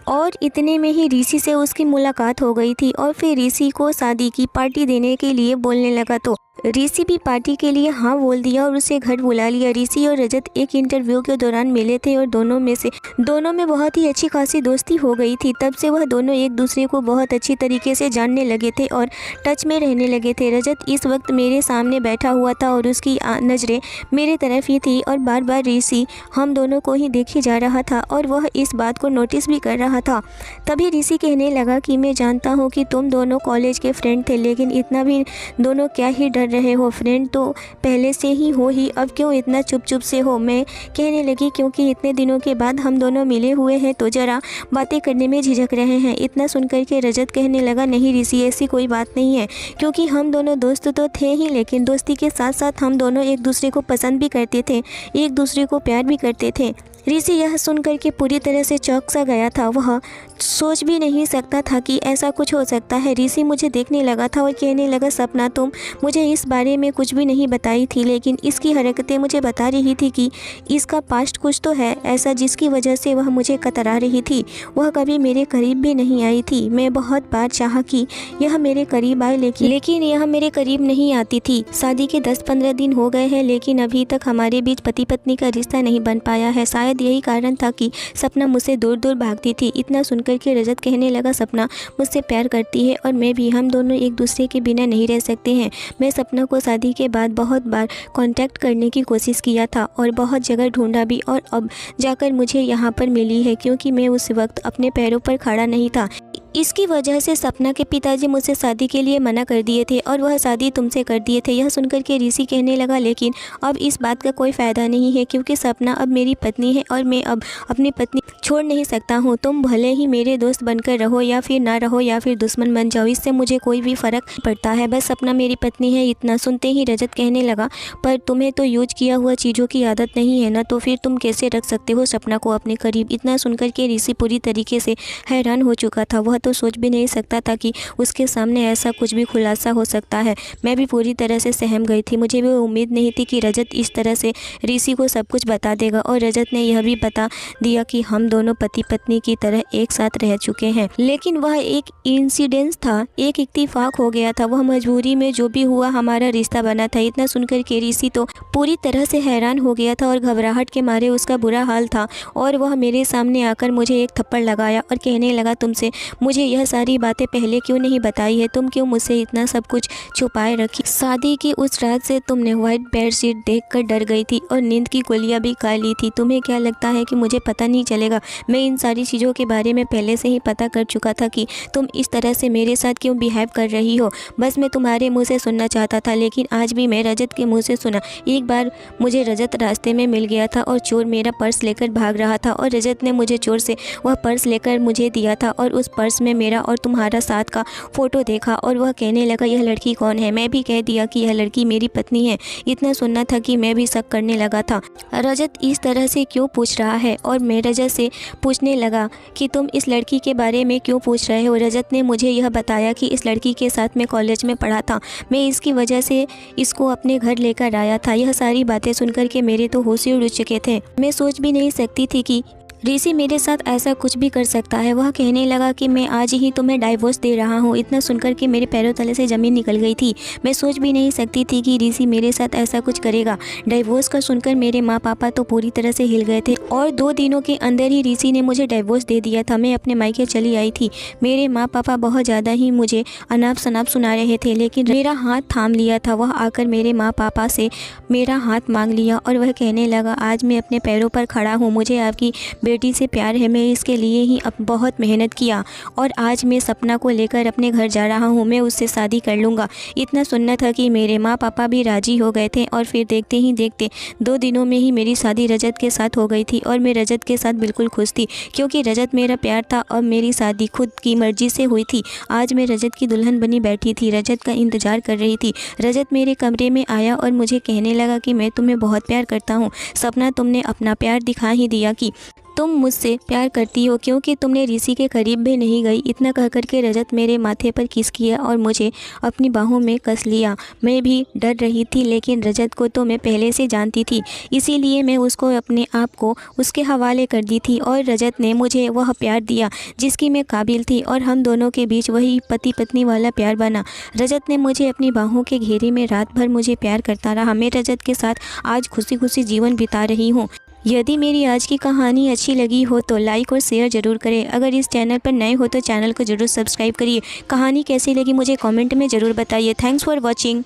और इतने में ही ऋषि से उसकी मुलाकात हो गई थी और फिर ऋषि को शादी की पार्टी देने के लिए बोलने लगा तो ऋषि भी पार्टी के लिए हाँ बोल दिया और उसे घर बुला लिया। ऋषि और रजत एक इंटरव्यू के दौरान मिले थे और दोनों में बहुत ही अच्छी खासी दोस्ती हो गई थी। तब से वह दोनों एक दूसरे को बहुत अच्छी तरीके से जानने लगे थे और टच में रहने लगे थे। रजत इस वक्त मेरे सामने बैठा हुआ था और उसकी नज़रें मेरे तरफ ही थी और बार बार ऋषि हम दोनों को ही देखे जा रहा था और वह इस बात को नोटिस भी कर रहा था। तभी ऋषि कहने लगा कि मैं जानता हूँ कि तुम दोनों कॉलेज के फ्रेंड थे, लेकिन इतना भी दोनों क्या ही डर रहे हो? फ्रेंड तो पहले से ही हो ही, अब क्यों इतना चुप चुप से हो? मैं कहने लगी, क्योंकि इतने दिनों के बाद हम दोनों मिले हुए हैं तो ज़रा बातें करने में झिझक रहे हैं। इतना सुनकर के रजत कहने लगा, नहीं ऋषि ऐसी कोई बात नहीं है, क्योंकि हम दोनों दोस्त तो थे ही, लेकिन दोस्ती के साथ साथ हम दोनों एक दूसरे को पसंद भी करते थे, एक दूसरे को प्यार भी करते थे। ऋषि यह सुनकर के पूरी तरह से चौंक सा गया था। वह सोच भी नहीं सकता था कि ऐसा कुछ हो सकता है। ऋषि मुझे देखने लगा था और कहने लगा, सपना तुम मुझे इस बारे में कुछ भी नहीं बताई थी, लेकिन इसकी हरकतें मुझे बता रही थी कि इसका पास्ट कुछ तो है ऐसा जिसकी वजह से वह मुझे कतरा रही थी। वह कभी मेरे करीब भी नहीं आई थी। मैं बहुत बार चाहा कि यह मेरे करीब आए, लेकिन यह मेरे करीब नहीं आती थी। शादी के 10-15 दिन हो गए हैं, लेकिन अभी तक हमारे बीच पति पत्नी का रिश्ता नहीं बन पाया है। शायद यही कारण था कि सपना मुझसे दूर दूर भागती थी। इतना सुनकर के रजत कहने लगा, सपना मुझसे प्यार करती है और मैं भी, हम दोनों एक दूसरे के बिना नहीं रह सकते हैं। मैं सपना को शादी के बाद बहुत बार कांटेक्ट करने की कोशिश किया था और बहुत जगह ढूंढा भी, और अब जाकर मुझे यहाँ पर मिली है, क्योंकि मैं उस वक्त अपने पैरों पर खड़ा नहीं था। इसकी वजह से सपना के पिताजी मुझसे शादी के लिए मना कर दिए थे और वह शादी तुमसे कर दिए थे। यह सुनकर के ऋषि कहने लगा, लेकिन अब इस बात का कोई फ़ायदा नहीं है, क्योंकि सपना अब मेरी पत्नी है और मैं अब अपनी पत्नी छोड़ नहीं सकता हूँ। तुम भले ही मेरे दोस्त बनकर रहो या फिर ना रहो या फिर दुश्मन बन जाओ, इससे मुझे कोई भी फ़र्क नहीं पड़ता है, बस सपना मेरी पत्नी है। इतना सुनते ही रजत कहने लगा, पर तुम्हें तो यूज किया हुआ चीज़ों की आदत नहीं है ना, तो फिर तुम कैसे रख सकते हो सपना को अपने करीब? इतना सुनकर के ऋषि पूरी तरीके से हैरान हो चुका था। वह तो सोच भी नहीं सकता था कि उसके सामने ऐसा कुछ भी खुलासा हो सकता है। मैं भी पूरी तरह से सहम गई थी। मुझे भी उम्मीद नहीं थी कि रजत इस तरह से ऋषि को सब कुछ बता देगा, और रजत ने यह भी बता दिया कि हम दोनों पति पत्नी की तरह एक साथ रह चुके हैं। लेकिन वह एक इंसिडेंस था, एक इत्तेफाक हो गया था। वह मजबूरी में जो भी हुआ हमारा रिश्ता बना था। इतना सुनकर के ऋषि तो पूरी तरह से हैरान हो गया था और घबराहट के मारे उसका बुरा हाल था। और वह मेरे सामने आकर मुझे एक थप्पड़ लगाया और कहने लगा, तुमसे मुझे यह सारी बातें पहले क्यों नहीं बताई है? तुम क्यों मुझसे इतना सब कुछ छुपाए रखी? शादी की उस रात से तुमने व्हाइट बेडशीट देखकर डर गई थी और नींद की गोलियां भी खा ली थी। तुम्हें क्या लगता है कि मुझे पता नहीं चलेगा? मैं इन सारी चीज़ों के बारे में पहले से ही पता कर चुका था कि तुम इस तरह से मेरे साथ क्यों बिहेव कर रही हो। बस मैं तुम्हारे मुँह से सुनना चाहता था, लेकिन आज भी मैं रजत के मुँह से सुना। एक बार मुझे रजत रास्ते में मिल गया था और चोर मेरा पर्स लेकर भाग रहा था, और रजत ने मुझे चोर से वह पर्स लेकर मुझे दिया था, और उस पर्स में मेरा और तुम्हारा साथ का फ़ोटो देखा, और वह कहने लगा, यह लड़की कौन है? मैं भी कह दिया कि यह लड़की मेरी पत्नी है। इतना सुनना था कि मैं भी शक करने लगा था, रजत इस तरह से क्यों पूछ रहा है? और मैं रजत से पूछने लगा कि तुम इस लड़की के बारे में क्यों पूछ रहे हो? रजत ने मुझे यह बताया कि इस लड़की के साथ मैं कॉलेज में पढ़ा था, मैं इसकी वजह से इसको अपने घर लेकर आया था। यह सारी बातें सुनकर के मेरे तो होश ही उड़ चुके थे। मैं सोच भी नहीं सकती थी कि ऋषि मेरे साथ ऐसा कुछ भी कर सकता है। वह कहने लगा कि मैं आज ही तुम्हें डाइवोर्स दे रहा हूँ। इतना सुनकर के मेरे पैरों तले से ज़मीन निकल गई थी। मैं सोच भी नहीं सकती थी कि ऋषि मेरे साथ ऐसा कुछ करेगा। डाइवोर्स का सुनकर मेरे माँ पापा तो पूरी तरह से हिल गए थे, और 2 दिनों के अंदर ही ऋषि ने मुझे डाइवोर्स दे दिया था। मैं अपने मायके चली आई थी। मेरे माँ पापा बहुत ज़्यादा ही मुझे अनाप शनाप सुना रहे थे, लेकिन मेरा हाथ थाम लिया था। वह आकर मेरे माँ पापा से मेरा हाथ मांग लिया और वह कहने लगा, आज मैं अपने पैरों पर खड़ा हूँ। मुझे आपकी बेटी से प्यार है। मैं इसके लिए ही अब बहुत मेहनत किया, और आज मैं सपना को लेकर अपने घर जा रहा हूँ। मैं उससे शादी कर लूँगा। इतना सुनना था कि मेरे माँ पापा भी राजी हो गए थे, और फिर देखते ही देखते 2 दिनों में ही मेरी शादी रजत के साथ हो गई थी। और मैं रजत के साथ बिल्कुल खुश थी, क्योंकि रजत मेरा प्यार था और मेरी शादी खुद की मर्जी से हुई थी। आज मैं रजत की दुल्हन बनी बैठी थी, रजत का इंतज़ार कर रही थी। रजत मेरे कमरे में आया और मुझे कहने लगा कि मैं तुम्हें बहुत प्यार करता हूँ। सपना, तुमने अपना प्यार दिखा ही दिया कि तुम मुझसे प्यार करती हो, क्योंकि तुमने ऋषि के करीब भी नहीं गई। इतना कह कर के रजत मेरे माथे पर किस किया और मुझे अपनी बाहों में कस लिया। मैं भी डर रही थी, लेकिन रजत को तो मैं पहले से जानती थी, इसीलिए मैं उसको अपने आप को उसके हवाले कर दी थी, और रजत ने मुझे वह प्यार दिया जिसकी मैं काबिल थी, और हम दोनों के बीच वही पति पत्नी वाला प्यार बना। रजत ने मुझे अपनी बाहों के घेरे में रात भर मुझे प्यार करता रहा। मैं रजत के साथ आज खुशी खुशी जीवन बिता रही हूँ। यदि मेरी आज की कहानी अच्छी लगी हो तो लाइक और शेयर ज़रूर करें। अगर इस चैनल पर नए हो तो चैनल को ज़रूर सब्सक्राइब करिए। कहानी कैसी लगी मुझे कमेंट में ज़रूर बताइए। Thanks for watching.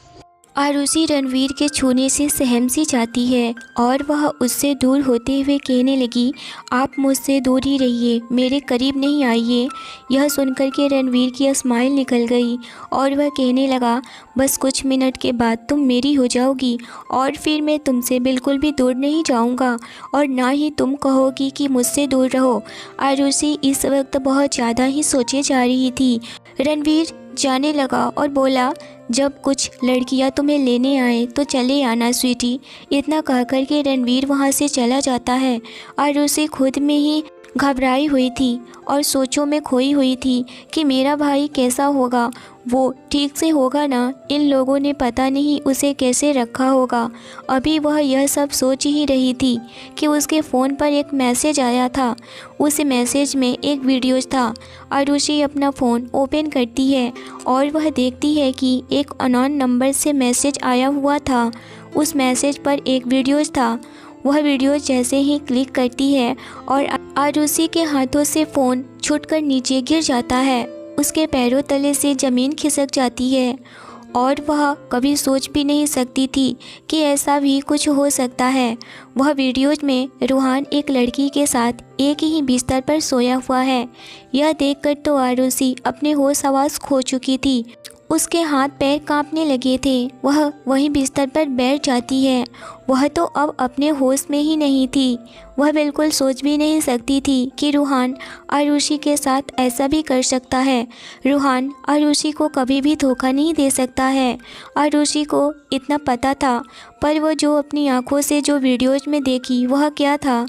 Arushi Ranveer के छूने से सहम सी जाती है, और वह उससे दूर होते हुए कहने लगी, आप मुझसे दूर ही रहिए, मेरे करीब नहीं आइए। यह सुनकर के रणवीर की स्माइल निकल गई, और वह कहने लगा, बस कुछ मिनट के बाद तुम मेरी हो जाओगी, और फिर मैं तुमसे बिल्कुल भी दूर नहीं जाऊंगा, और ना ही तुम कहोगी कि मुझसे दूर रहो। आरुषि इस वक्त बहुत ज़्यादा ही सोचे जा रही थी। रणवीर जाने लगा और बोला, जब कुछ लड़कियां तुम्हें लेने आए तो चले आना स्वीटी। इतना कहकर के रणवीर वहां से चला जाता है। आरुषि खुद में ही घबराई हुई थी और सोचों में खोई हुई थी कि मेरा भाई कैसा होगा, वो ठीक से होगा ना, इन लोगों ने पता नहीं उसे कैसे रखा होगा। अभी वह यह सब सोच ही रही थी कि उसके फ़ोन पर एक मैसेज आया था। उस मैसेज में एक वीडियो था। आरुषि अपना फ़ोन ओपन करती है और वह देखती है कि एक अननोन नंबर से मैसेज आया हुआ था। उस मैसेज पर एक वीडियो था। वह वीडियो जैसे ही क्लिक करती है और आरुषि के हाथों से फ़ोन छूटकर नीचे गिर जाता है। उसके पैरों तले से ज़मीन खिसक जाती है, और वह कभी सोच भी नहीं सकती थी कि ऐसा भी कुछ हो सकता है। वह वीडियो में रूहान एक लड़की के साथ एक ही बिस्तर पर सोया हुआ है। यह देखकर तो आरुषि अपने होश हवास खो चुकी थी। उसके हाथ पैर कांपने लगे थे। वह वहीं बिस्तर पर बैठ जाती है वह तो अब अपने होश में ही नहीं थी। वह बिल्कुल सोच भी नहीं सकती थी कि रूहान आरुषि के साथ ऐसा भी कर सकता है। रूहान आरुषि को कभी भी धोखा नहीं दे सकता है। आरुषि को इतना पता था, पर वो जो अपनी आंखों से जो वीडियोज में देखी वह क्या था।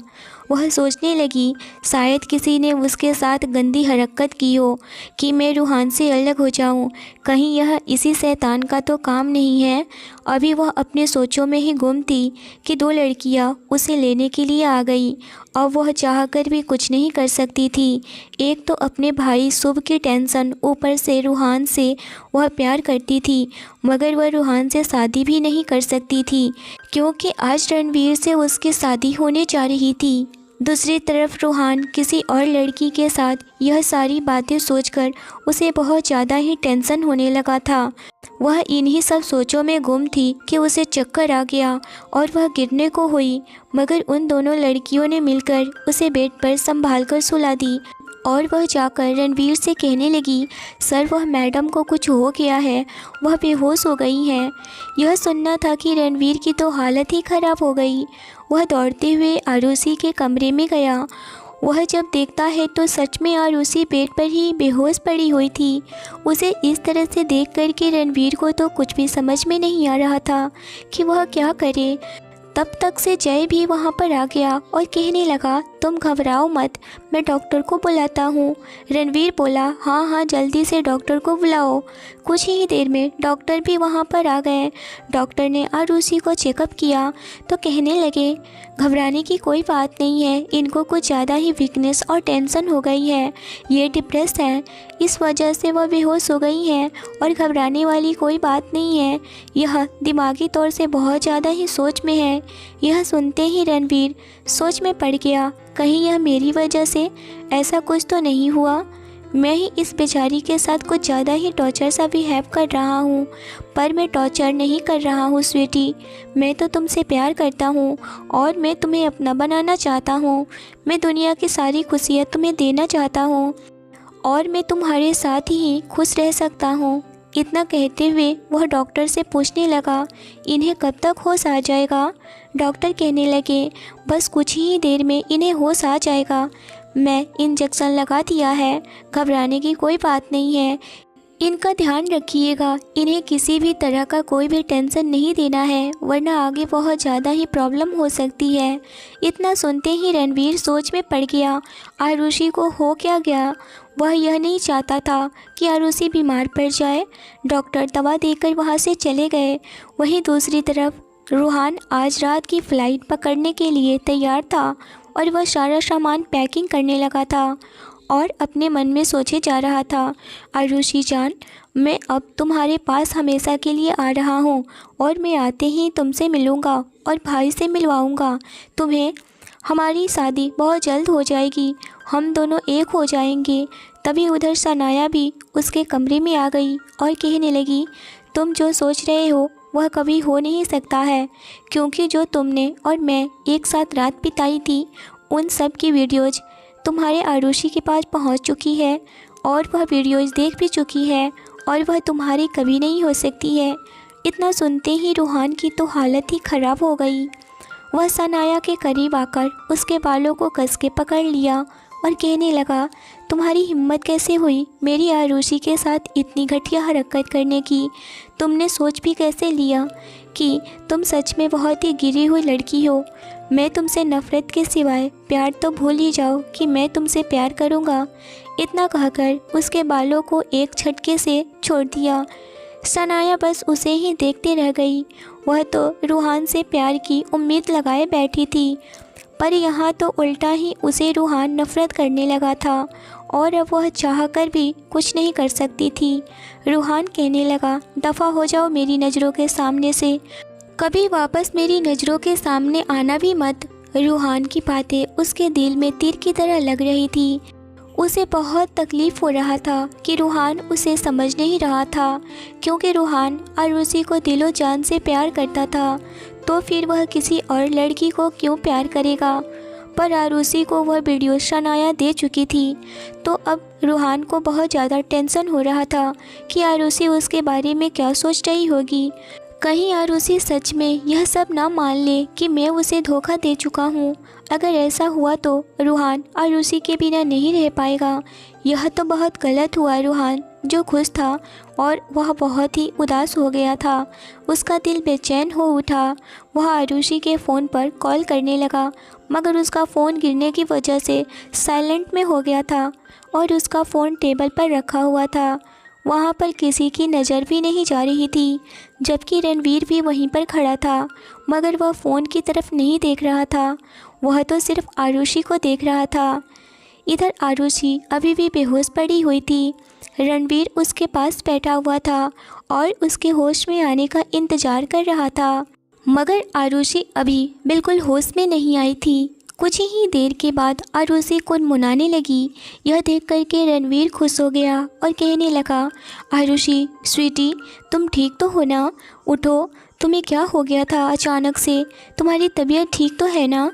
वह सोचने लगी, शायद किसी ने उसके साथ गंदी हरकत की हो कि मैं रूहान से अलग हो जाऊं। कहीं यह इसी शैतान का तो काम नहीं है। अभी वह अपने सोचों में ही गुम थी कि दो लड़कियां उसे लेने के लिए आ गई। अब वह चाहकर भी कुछ नहीं कर सकती थी। एक तो अपने भाई शुभ की टेंशन, ऊपर से रूहान से वह प्यार करती थी, मगर वह रूहान से शादी भी नहीं कर सकती थी क्योंकि आज रणवीर से उसकी शादी होने जा रही थी। दूसरी तरफ रूहान किसी और लड़की के साथ, यह सारी बातें सोचकर उसे बहुत ज़्यादा ही टेंशन होने लगा था। वह इन्हीं सब सोचों में गुम थी कि उसे चक्कर आ गया और वह गिरने को हुई, मगर उन दोनों लड़कियों ने मिलकर उसे बेड पर संभाल कर सुला दी और वह जाकर रणवीर से कहने लगी, सर वह मैडम को कुछ हो गया है, वह बेहोश हो गई हैं। यह सुनना था कि रणवीर की तो हालत ही ख़राब हो गई। वह दौड़ते हुए आरुषि के कमरे में गया। वह जब देखता है तो सच में आरुषि बेड पर ही बेहोश पड़ी हुई थी। उसे इस तरह से देख कर के रणवीर को तो कुछ भी समझ में नहीं आ रहा था कि वह क्या करे। तब तक से जय भी वहाँ पर आ गया और कहने लगा, तुम घबराओ मत, मैं डॉक्टर को बुलाता हूँ। रणवीर बोला, हाँ हाँ जल्दी से डॉक्टर को बुलाओ। कुछ ही देर में डॉक्टर भी वहाँ पर आ गए। डॉक्टर ने आरुषि को चेकअप किया तो कहने लगे, घबराने की कोई बात नहीं है, इनको कुछ ज़्यादा ही वीकनेस और टेंशन हो गई है, ये डिप्रेस है, इस वजह से वह बेहोश हो गई हैं और घबराने वाली कोई बात नहीं है, यह दिमागी तौर से बहुत ज़्यादा ही सोच में है। यह सुनते ही रणवीर सोच में पड़ गया, कहीं यह मेरी वजह से ऐसा कुछ तो नहीं हुआ। मैं ही इस बेचारी के साथ कुछ ज़्यादा ही टॉर्चर सा बिहेव कर रहा हूँ, पर मैं टॉर्चर नहीं कर रहा हूँ स्वीटी, मैं तो तुमसे प्यार करता हूँ और मैं तुम्हें अपना बनाना चाहता हूँ। मैं दुनिया की सारी खुशियाँ तुम्हें देना चाहता हूँ और मैं तुम्हारे साथ ही खुश रह सकता हूँ। इतना कहते हुए वह डॉक्टर से पूछने लगा, इन्हें कब तक होश आ जाएगा? डॉक्टर कहने लगे, बस कुछ ही देर में इन्हें होश आ जाएगा, मैं इंजेक्शन लगा दिया है, घबराने की कोई बात नहीं है। इनका ध्यान रखिएगा, इन्हें किसी भी तरह का कोई भी टेंशन नहीं देना है, वरना आगे बहुत ज़्यादा ही प्रॉब्लम हो सकती है। इतना सुनते ही रणवीर सोच में पड़ गया, आरुषि को हो क्या गया। वह यह नहीं चाहता था कि आरुषि बीमार पड़ जाए। डॉक्टर दवा देकर वहाँ से चले गए। वहीं दूसरी तरफ रूहान आज रात की फ़्लाइट पकड़ने के लिए तैयार था और वह सारा सामान पैकिंग करने लगा था और अपने मन में सोचे जा रहा था, आरुषि जान, मैं अब तुम्हारे पास हमेशा के लिए आ रहा हूँ और मैं आते ही तुमसे मिलूँगा और भाई से मिलवाऊँगा तुम्हें। हमारी शादी बहुत जल्द हो जाएगी, हम दोनों एक हो जाएंगे। तभी उधर सनाया भी उसके कमरे में आ गई और कहने लगी, तुम जो सोच रहे हो वह कभी हो नहीं सकता है, क्योंकि जो तुमने और मैं एक साथ रात बिताई थी उन सब की वीडियोज़ तुम्हारे आरुषि के पास पहुंच चुकी है और वह वीडियोज़ देख भी चुकी है और वह तुम्हारी कभी नहीं हो सकती है। इतना सुनते ही रूहान की तो हालत ही ख़राब हो गई। वह सनाया के करीब आकर उसके बालों को कस के पकड़ लिया और कहने लगा, तुम्हारी हिम्मत कैसे हुई मेरी आरुषि के साथ इतनी घटिया हरकत करने की? तुमने सोच भी कैसे लिया कि तुम सच में बहुत ही गिरी हुई लड़की हो? मैं तुमसे नफ़रत के सिवाय प्यार तो भूल ही जाओ कि मैं तुमसे प्यार करूँगा। इतना कहकर उसके बालों को एक झटके से छोड़ दिया। सनाया बस उसे ही देखते रह गई। वह तो रूहान से प्यार की उम्मीद लगाए बैठी थी, पर यहाँ तो उल्टा ही उसे रूहान नफ़रत करने लगा था और अब वह चाह कर भी कुछ नहीं कर सकती थी। रूहान कहने लगा, दफ़ा हो जाओ मेरी नज़रों के सामने से, कभी वापस मेरी नज़रों के सामने आना भी मत। रूहान की बातें उसके दिल में तीर की तरह लग रही थी। उसे बहुत तकलीफ़ हो रहा था कि रूहान उसे समझ नहीं रहा था, क्योंकि रूहान आरुषि को दिलो जान से प्यार करता था, तो फिर वह किसी और लड़की को क्यों प्यार करेगा। पर आरुषि को वह वीडियो सनाया दे चुकी थी, तो अब रूहान को बहुत ज़्यादा टेंशन हो रहा था कि आरुषि उसके बारे में क्या सोच रही होगी। कहीं आरुषि सच में यह सब ना मान ले कि मैं उसे धोखा दे चुका हूँ। अगर ऐसा हुआ तो रूहान आरुषि के बिना नहीं रह पाएगा। यह तो बहुत गलत हुआ। रूहान जो खुश था और वह बहुत ही उदास हो गया था। उसका दिल बेचैन हो उठा। वह आरुषि के फ़ोन पर कॉल करने लगा, मगर उसका फ़ोन गिरने की वजह से साइलेंट में हो गया था और उसका फ़ोन टेबल पर रखा हुआ था। वहाँ पर किसी की नज़र भी नहीं जा रही थी, जबकि रणवीर भी वहीं पर खड़ा था, मगर वह फ़ोन की तरफ नहीं देख रहा था। वह तो सिर्फ आरुषि को देख रहा था। इधर आरुषि अभी भी बेहोश पड़ी हुई थी। रणवीर उसके पास बैठा हुआ था और उसके होश में आने का इंतज़ार कर रहा था, मगर आरुषि अभी बिल्कुल होश में नहीं आई थी। कुछ ही देर के बाद आरुषि कुनमुनाने लगी। यह देख कर के रणवीर खुश हो गया और कहने लगा, आरुषि स्वीटी, तुम ठीक तो हो ना? उठो, तुम्हें क्या हो गया था अचानक से? तुम्हारी तबीयत ठीक तो है ना?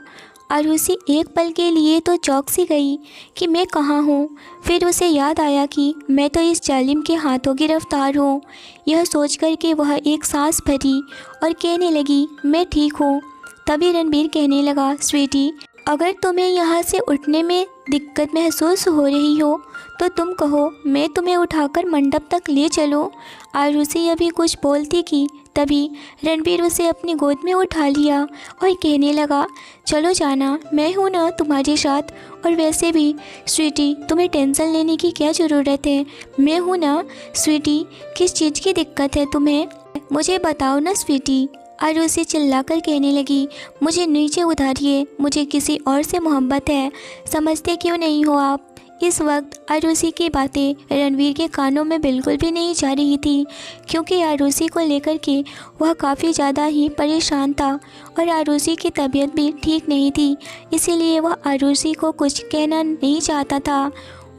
आरुषि एक पल के लिए तो चौंक सी गई कि मैं कहाँ हूँ। फिर उसे याद आया कि मैं तो इस जालिम के हाथों गिरफ्तार हूँ। यह सोच कर के वह एक सांस भरी और कहने लगी, मैं ठीक हूँ। तभी रणवीर कहने लगा, स्वीटी, अगर तुम्हें यहाँ से उठने में दिक्कत महसूस हो रही हो तो तुम कहो, मैं तुम्हें उठाकर मंडप तक ले चलूँ। आरुषि अभी कुछ बोलती कि तभी रणवीर उसे अपनी गोद में उठा लिया और कहने लगा, चलो जाना, मैं हूँ ना तुम्हारे साथ। और वैसे भी स्वीटी, तुम्हें टेंशन लेने की क्या ज़रूरत है? मैं हूँ ना। स्वीटी, किस चीज़ की दिक्कत है तुम्हें? मुझे बताओ ना स्वीटी। आरुषि चिल्लाकर कहने लगी, मुझे नीचे उतारिए, मुझे किसी और से मोहब्बत है। समझते क्यों नहीं हो आप? इस वक्त आरुषि की बातें रणवीर के कानों में बिल्कुल भी नहीं जा रही थी, क्योंकि आरुषि को लेकर के वह काफ़ी ज़्यादा ही परेशान था और आरुषि की तबीयत भी ठीक नहीं थी। इसीलिए वह आरुषि को कुछ कहना नहीं चाहता था,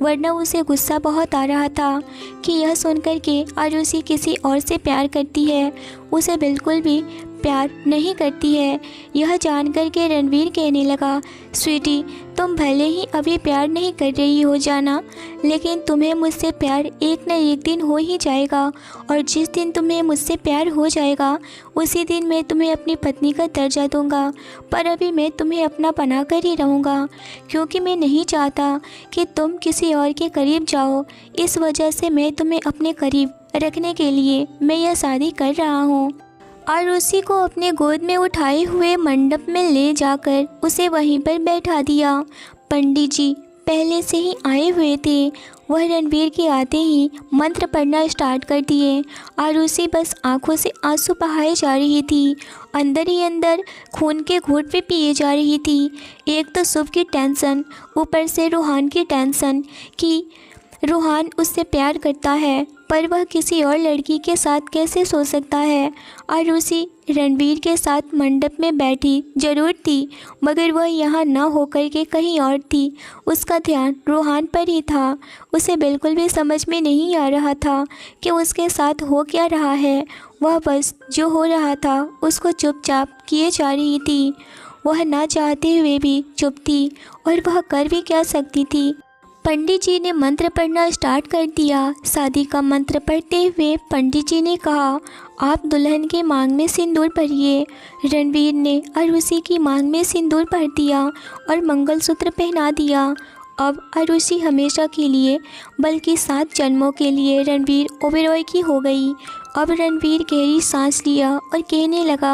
वरना उसे गुस्सा बहुत आ रहा था कि यह सुनकर के आरुषि किसी और से प्यार करती है। उसे बिल्कुल भी प्यार नहीं करती है। यह जानकर के रणवीर कहने लगा, स्वीटी, तुम भले ही अभी प्यार नहीं कर रही हो जाना, लेकिन तुम्हें मुझसे प्यार एक न एक दिन हो ही जाएगा। और जिस दिन तुम्हें मुझसे प्यार हो जाएगा उसी दिन मैं तुम्हें अपनी पत्नी का दर्जा दूंगा। पर अभी मैं तुम्हें अपना बना कर ही रहूँगा, क्योंकि मैं नहीं चाहता कि तुम किसी और के करीब जाओ। इस वजह से मैं तुम्हें अपने करीब रखने के लिए मैं यह शादी कर रहा हूँ। आरुषि को अपने गोद में उठाए हुए मंडप में ले जाकर उसे वहीं पर बैठा दिया। पंडित जी पहले से ही आए हुए थे। वह रणवीर के आते ही मंत्र पढ़ना स्टार्ट कर दिए। आरुषि बस आंखों से आंसू बहाए जा रही थी। अंदर ही अंदर खून के घूंट भी पिए जा रही थी। एक तो शुभ की टेंशन, ऊपर से रूहान की टेंशन कि रूहान उससे प्यार करता है, पर वह किसी और लड़की के साथ कैसे सो सकता है। आरुषि रणवीर के साथ मंडप में बैठी जरूर थी, मगर वह यहाँ न होकर के कहीं और थी। उसका ध्यान रूहान पर ही था। उसे बिल्कुल भी समझ में नहीं आ रहा था कि उसके साथ हो क्या रहा है। वह बस जो हो रहा था उसको चुपचाप किए जा रही थी। वह ना चाहते हुए भी चुप थी, और वह कर भी क्या सकती थी। पंडित जी ने मंत्र पढ़ना स्टार्ट कर दिया। शादी का मंत्र पढ़ते हुए पंडित जी ने कहा, आप दुल्हन के मांग में सिंदूर भरिए। रणवीर ने आरुषि की मांग में सिंदूर भर दिया और मंगलसूत्र पहना दिया। अब आरुषि हमेशा के लिए, बल्कि 7 जन्मों के लिए रणवीर ओबेरॉय की हो गई। अब रणवीर गहरी सांस लिया और कहने लगा,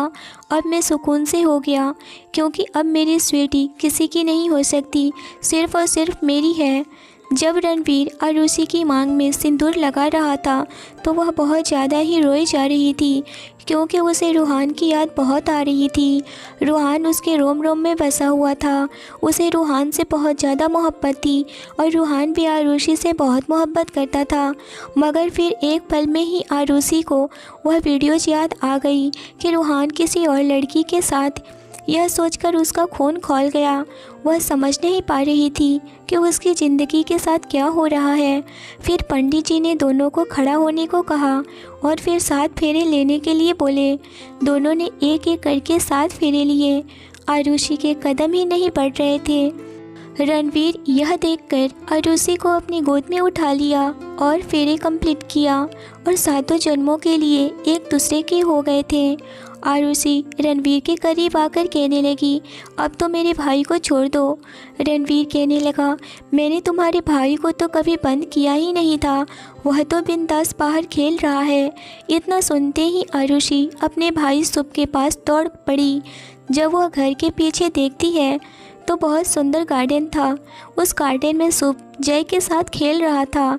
अब मैं सुकून से हो गया, क्योंकि अब मेरी स्वीटी किसी की नहीं हो सकती, सिर्फ़ और सिर्फ मेरी है। जब रणवीर आरुषि की मांग में सिंदूर लगा रहा था तो वह बहुत ज़्यादा ही रोई जा रही थी, क्योंकि उसे रूहान की याद बहुत आ रही थी। रूहान उसके रोम रोम में बसा हुआ था। उसे रूहान से बहुत ज़्यादा मोहब्बत थी और रूहान भी आरुषि से बहुत मोहब्बत करता था। मगर फिर एक पल में ही आरुषि को वह वीडियोज़ याद आ गई कि रूहान किसी और लड़की के साथ। यह सोचकर उसका खून खौल गया। वह समझ नहीं पा रही थी कि उसकी ज़िंदगी के साथ क्या हो रहा है। फिर पंडित जी ने दोनों को खड़ा होने को कहा और फिर 7 फेरे लेने के लिए बोले। दोनों ने एक एक करके 7 फेरे लिए। आरुषि के कदम ही नहीं बढ़ रहे थे। रणवीर यह देखकर आरुषि को अपनी गोद में उठा लिया और फेरे कंप्लीट किया और सातों जन्मों के लिए एक दूसरे के हो गए थे। आरुषि रणवीर के करीब आकर कहने लगी, अब तो मेरे भाई को छोड़ दो। रणवीर कहने लगा, मैंने तुम्हारे भाई को तो कभी बंद किया ही नहीं था, वह तो बिंदास बाहर खेल रहा है। इतना सुनते ही आरुषि अपने भाई शुभ के पास दौड़ पड़ी। जब वह घर के पीछे देखती है तो बहुत सुंदर गार्डन था। उस गार्डन में शुभ जय के साथ खेल रहा था।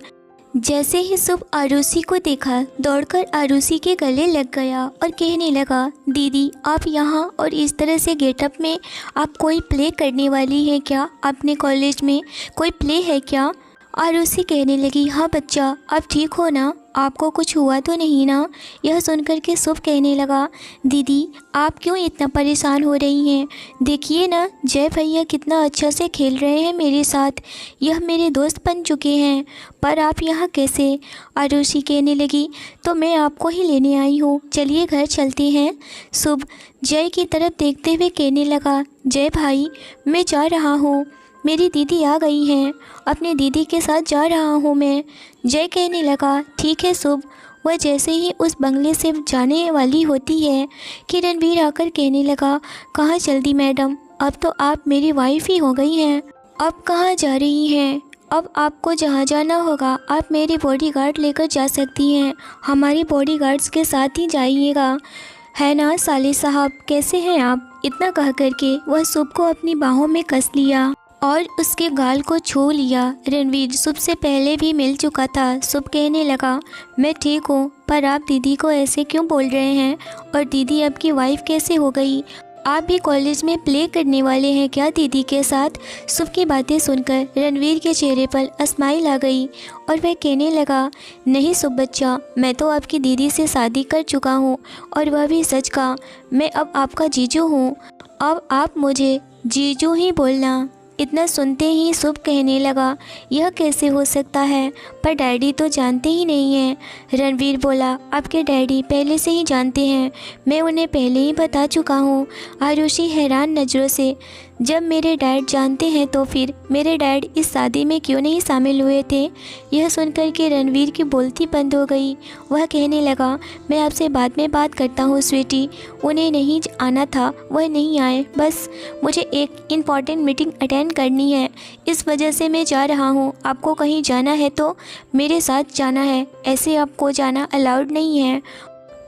जैसे ही शुभ आरुषि को देखा, दौड़कर आरुषि के गले लग गया और कहने लगा, दीदी आप यहाँ और इस तरह से गेटअप में आप कोई प्ले करने वाली हैं क्या? अपने कॉलेज में कोई प्ले है क्या? आरुषि कहने लगी, हाँ बच्चा, आप ठीक हो ना? आपको कुछ हुआ तो नहीं ना? यह सुनकर के शुभ कहने लगा, दीदी आप क्यों इतना परेशान हो रही हैं? देखिए ना, जय भैया कितना अच्छा से खेल रहे हैं मेरे साथ, यह मेरे दोस्त बन चुके हैं, पर आप यहाँ कैसे? आरुषि कहने लगी, तो मैं आपको ही लेने आई हूँ, चलिए घर चलते हैं। शुभ जय की तरफ देखते हुए कहने लगा, जय भाई मैं जा रहा हूँ, मेरी दीदी आ गई हैं, अपने दीदी के साथ जा रहा हूँ मैं। जय कहने लगा, ठीक है शुभ। वह जैसे ही उस बंगले से जाने वाली होती है कि रणवीर आकर कहने लगा, कहाँ चल दी मैडम, अब तो आप मेरी वाइफ ही हो गई हैं, अब कहाँ जा रही हैं? अब आपको जहाँ जाना होगा आप मेरे बॉडीगार्ड लेकर जा सकती हैं, हमारी बॉडीगार्ड्स के साथ ही जाइएगा, है ना साले साहब, कैसे हैं आप? इतना कह करके वह शुभ को अपनी बाहों में कस लिया और उसके गाल को छू लिया। रणवीर शुभ से पहले भी मिल चुका था। शुभ कहने लगा, मैं ठीक हूँ, पर आप दीदी को ऐसे क्यों बोल रहे हैं? और दीदी आपकी वाइफ कैसे हो गई? आप भी कॉलेज में प्ले करने वाले हैं क्या दीदी के साथ? शुभ की बातें सुनकर रणवीर के चेहरे पर स्माइल आ गई और वह कहने लगा, नहीं शुभ बच्चा, मैं तो आपकी दीदी से शादी कर चुका हूँ और वह भी सच का, मैं अब आपका जीजू हूँ, अब आप मुझे जीजू ही बोलना। इतना सुनते ही शुभ कहने लगा, यह कैसे हो सकता है? पर डैडी तो जानते ही नहीं हैं। रणवीर बोला, आपके डैडी पहले से ही जानते हैं, मैं उन्हें पहले ही बता चुका हूँ। आरुषि हैरान नज़रों से, जब मेरे डैड जानते हैं तो फिर मेरे डैड इस शादी में क्यों नहीं शामिल हुए थे? यह सुनकर के रणवीर की बोलती बंद हो गई। वह कहने लगा, मैं आपसे बाद में बात करता हूँ स्वीटी, उन्हें नहीं आना था, वह नहीं आए, बस मुझे एक इम्पॉर्टेंट मीटिंग अटेंड करनी है, इस वजह से मैं जा रहा हूँ। आपको कहीं जाना है तो मेरे साथ जाना है, ऐसे आपको जाना अलाउड नहीं है।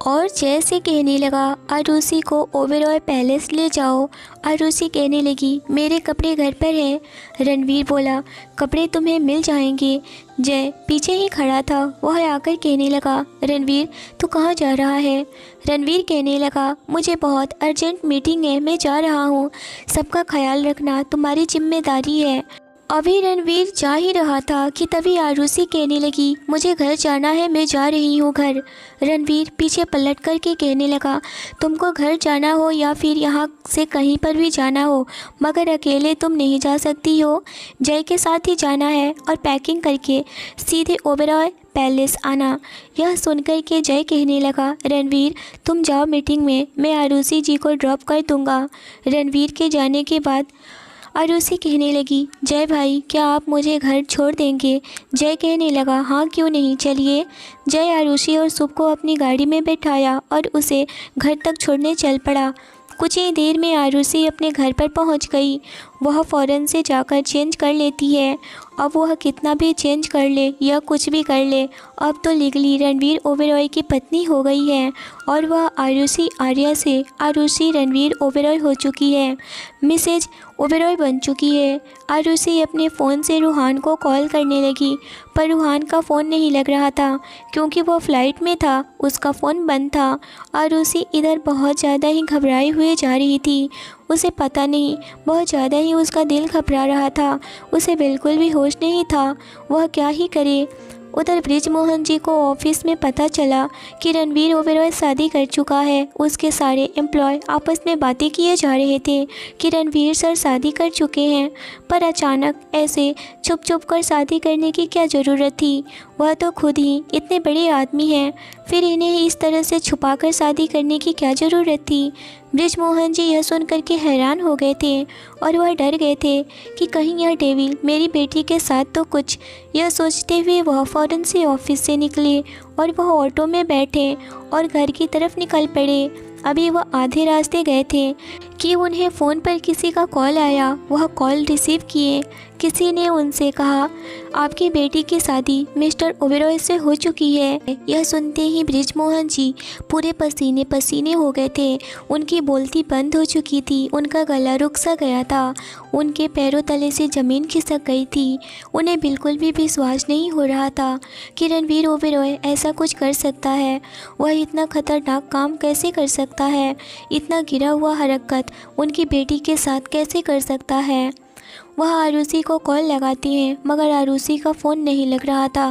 और जैसे कहने लगा, आरुषि को ओबेरॉय पैलेस ले जाओ। आरुषि कहने लगी, मेरे कपड़े घर पर हैं। रणवीर बोला, कपड़े तुम्हें मिल जाएंगे। जय पीछे ही खड़ा था, वह आकर कहने लगा, रणवीर तू कहाँ जा रहा है? रणवीर कहने लगा, मुझे बहुत अर्जेंट मीटिंग है, मैं जा रहा हूँ, सबका ख्याल रखना तुम्हारी जिम्मेदारी है। अभी रणवीर जा ही रहा था कि तभी आरुषि कहने लगी, मुझे घर जाना है, मैं जा रही हूँ घर। रणवीर पीछे पलट कर के कहने लगा, तुमको घर जाना हो या फिर यहाँ से कहीं पर भी जाना हो, मगर अकेले तुम नहीं जा सकती हो, जय के साथ ही जाना है और पैकिंग करके सीधे ओबेरॉय पैलेस आना। यह सुनकर के जय कहने लगा, रणवीर तुम जाओ मीटिंग में, मैं आरुषि जी को ड्रॉप कर दूँगा। रणवीर के जाने के बाद आरुषि कहने लगी, जय भाई क्या आप मुझे घर छोड़ देंगे? जय कहने लगा, हाँ क्यों नहीं, चलिए। जय आरुषि और शुभ को अपनी गाड़ी में बैठाया और उसे घर तक छोड़ने चल पड़ा। कुछ ही देर में आरुषि अपने घर पर पहुंच गई। वह फ़ौरन से जाकर चेंज कर लेती है। अब वह कितना भी चेंज कर ले या कुछ भी कर ले, अब तो लीगली रणवीर ओबेरॉय की पत्नी हो गई है और वह आरुषि आर्या से आरुषि रणवीर ओबेरॉय हो चुकी है, मिसेज ओबेरॉय बन चुकी है। आरुषि अपने फ़ोन से रूहान को कॉल करने लगी, पर रूहान का फ़ोन नहीं लग रहा था क्योंकि वह फ़्लाइट में था, उसका फ़ोन बंद था। आरुषि इधर बहुत ज़्यादा ही घबराई हुई जा रही थी। उसे पता नहीं, बहुत ज़्यादा ही उसका दिल घबरा रहा था, उसे बिल्कुल भी होश नहीं था, वह क्या ही करे। उधर ब्रिजमोहन जी को ऑफिस में पता चला कि रणवीर ओबेरॉय शादी कर चुका है। उसके सारे एम्प्लॉय आपस में बातें किए जा रहे थे कि रणवीर सर शादी कर चुके हैं, पर अचानक ऐसे छुप छुप कर शादी करने की क्या ज़रूरत थी। वह तो खुद ही इतने बड़े आदमी हैं, फिर इन्हें इस तरह से छुपाकर शादी करने की क्या ज़रूरत थी। बृजमोहन जी यह सुनकर के हैरान हो गए थे और वह डर गए थे कि कहीं यह डेविल मेरी बेटी के साथ तो कुछ। यह सोचते हुए वह फ़ौरन से ऑफिस से निकले और वह ऑटो में बैठे और घर की तरफ निकल पड़े। अभी वह आधे रास्ते गए थे कि उन्हें फ़ोन पर किसी का कॉल आया। वह कॉल रिसीव किए। किसी ने उनसे कहा, आपकी बेटी की शादी मिस्टर ओबेरॉय से हो चुकी है। यह सुनते ही बृजमोहन जी पूरे पसीने पसीने हो गए थे। उनकी बोलती बंद हो चुकी थी, उनका गला रुक सा गया था, उनके पैरों तले से ज़मीन खिसक गई थी। उन्हें बिल्कुल भी विश्वास नहीं हो रहा था कि रणवीर ओबेरॉय ऐसा कुछ कर सकता है। वह इतना खतरनाक काम कैसे कर सकता है, इतना गिरा हुआ हरकत उनकी बेटी के साथ कैसे कर सकता है। वह आरुषि को कॉल लगाती हैं मगर आरुषि का फ़ोन नहीं लग रहा था।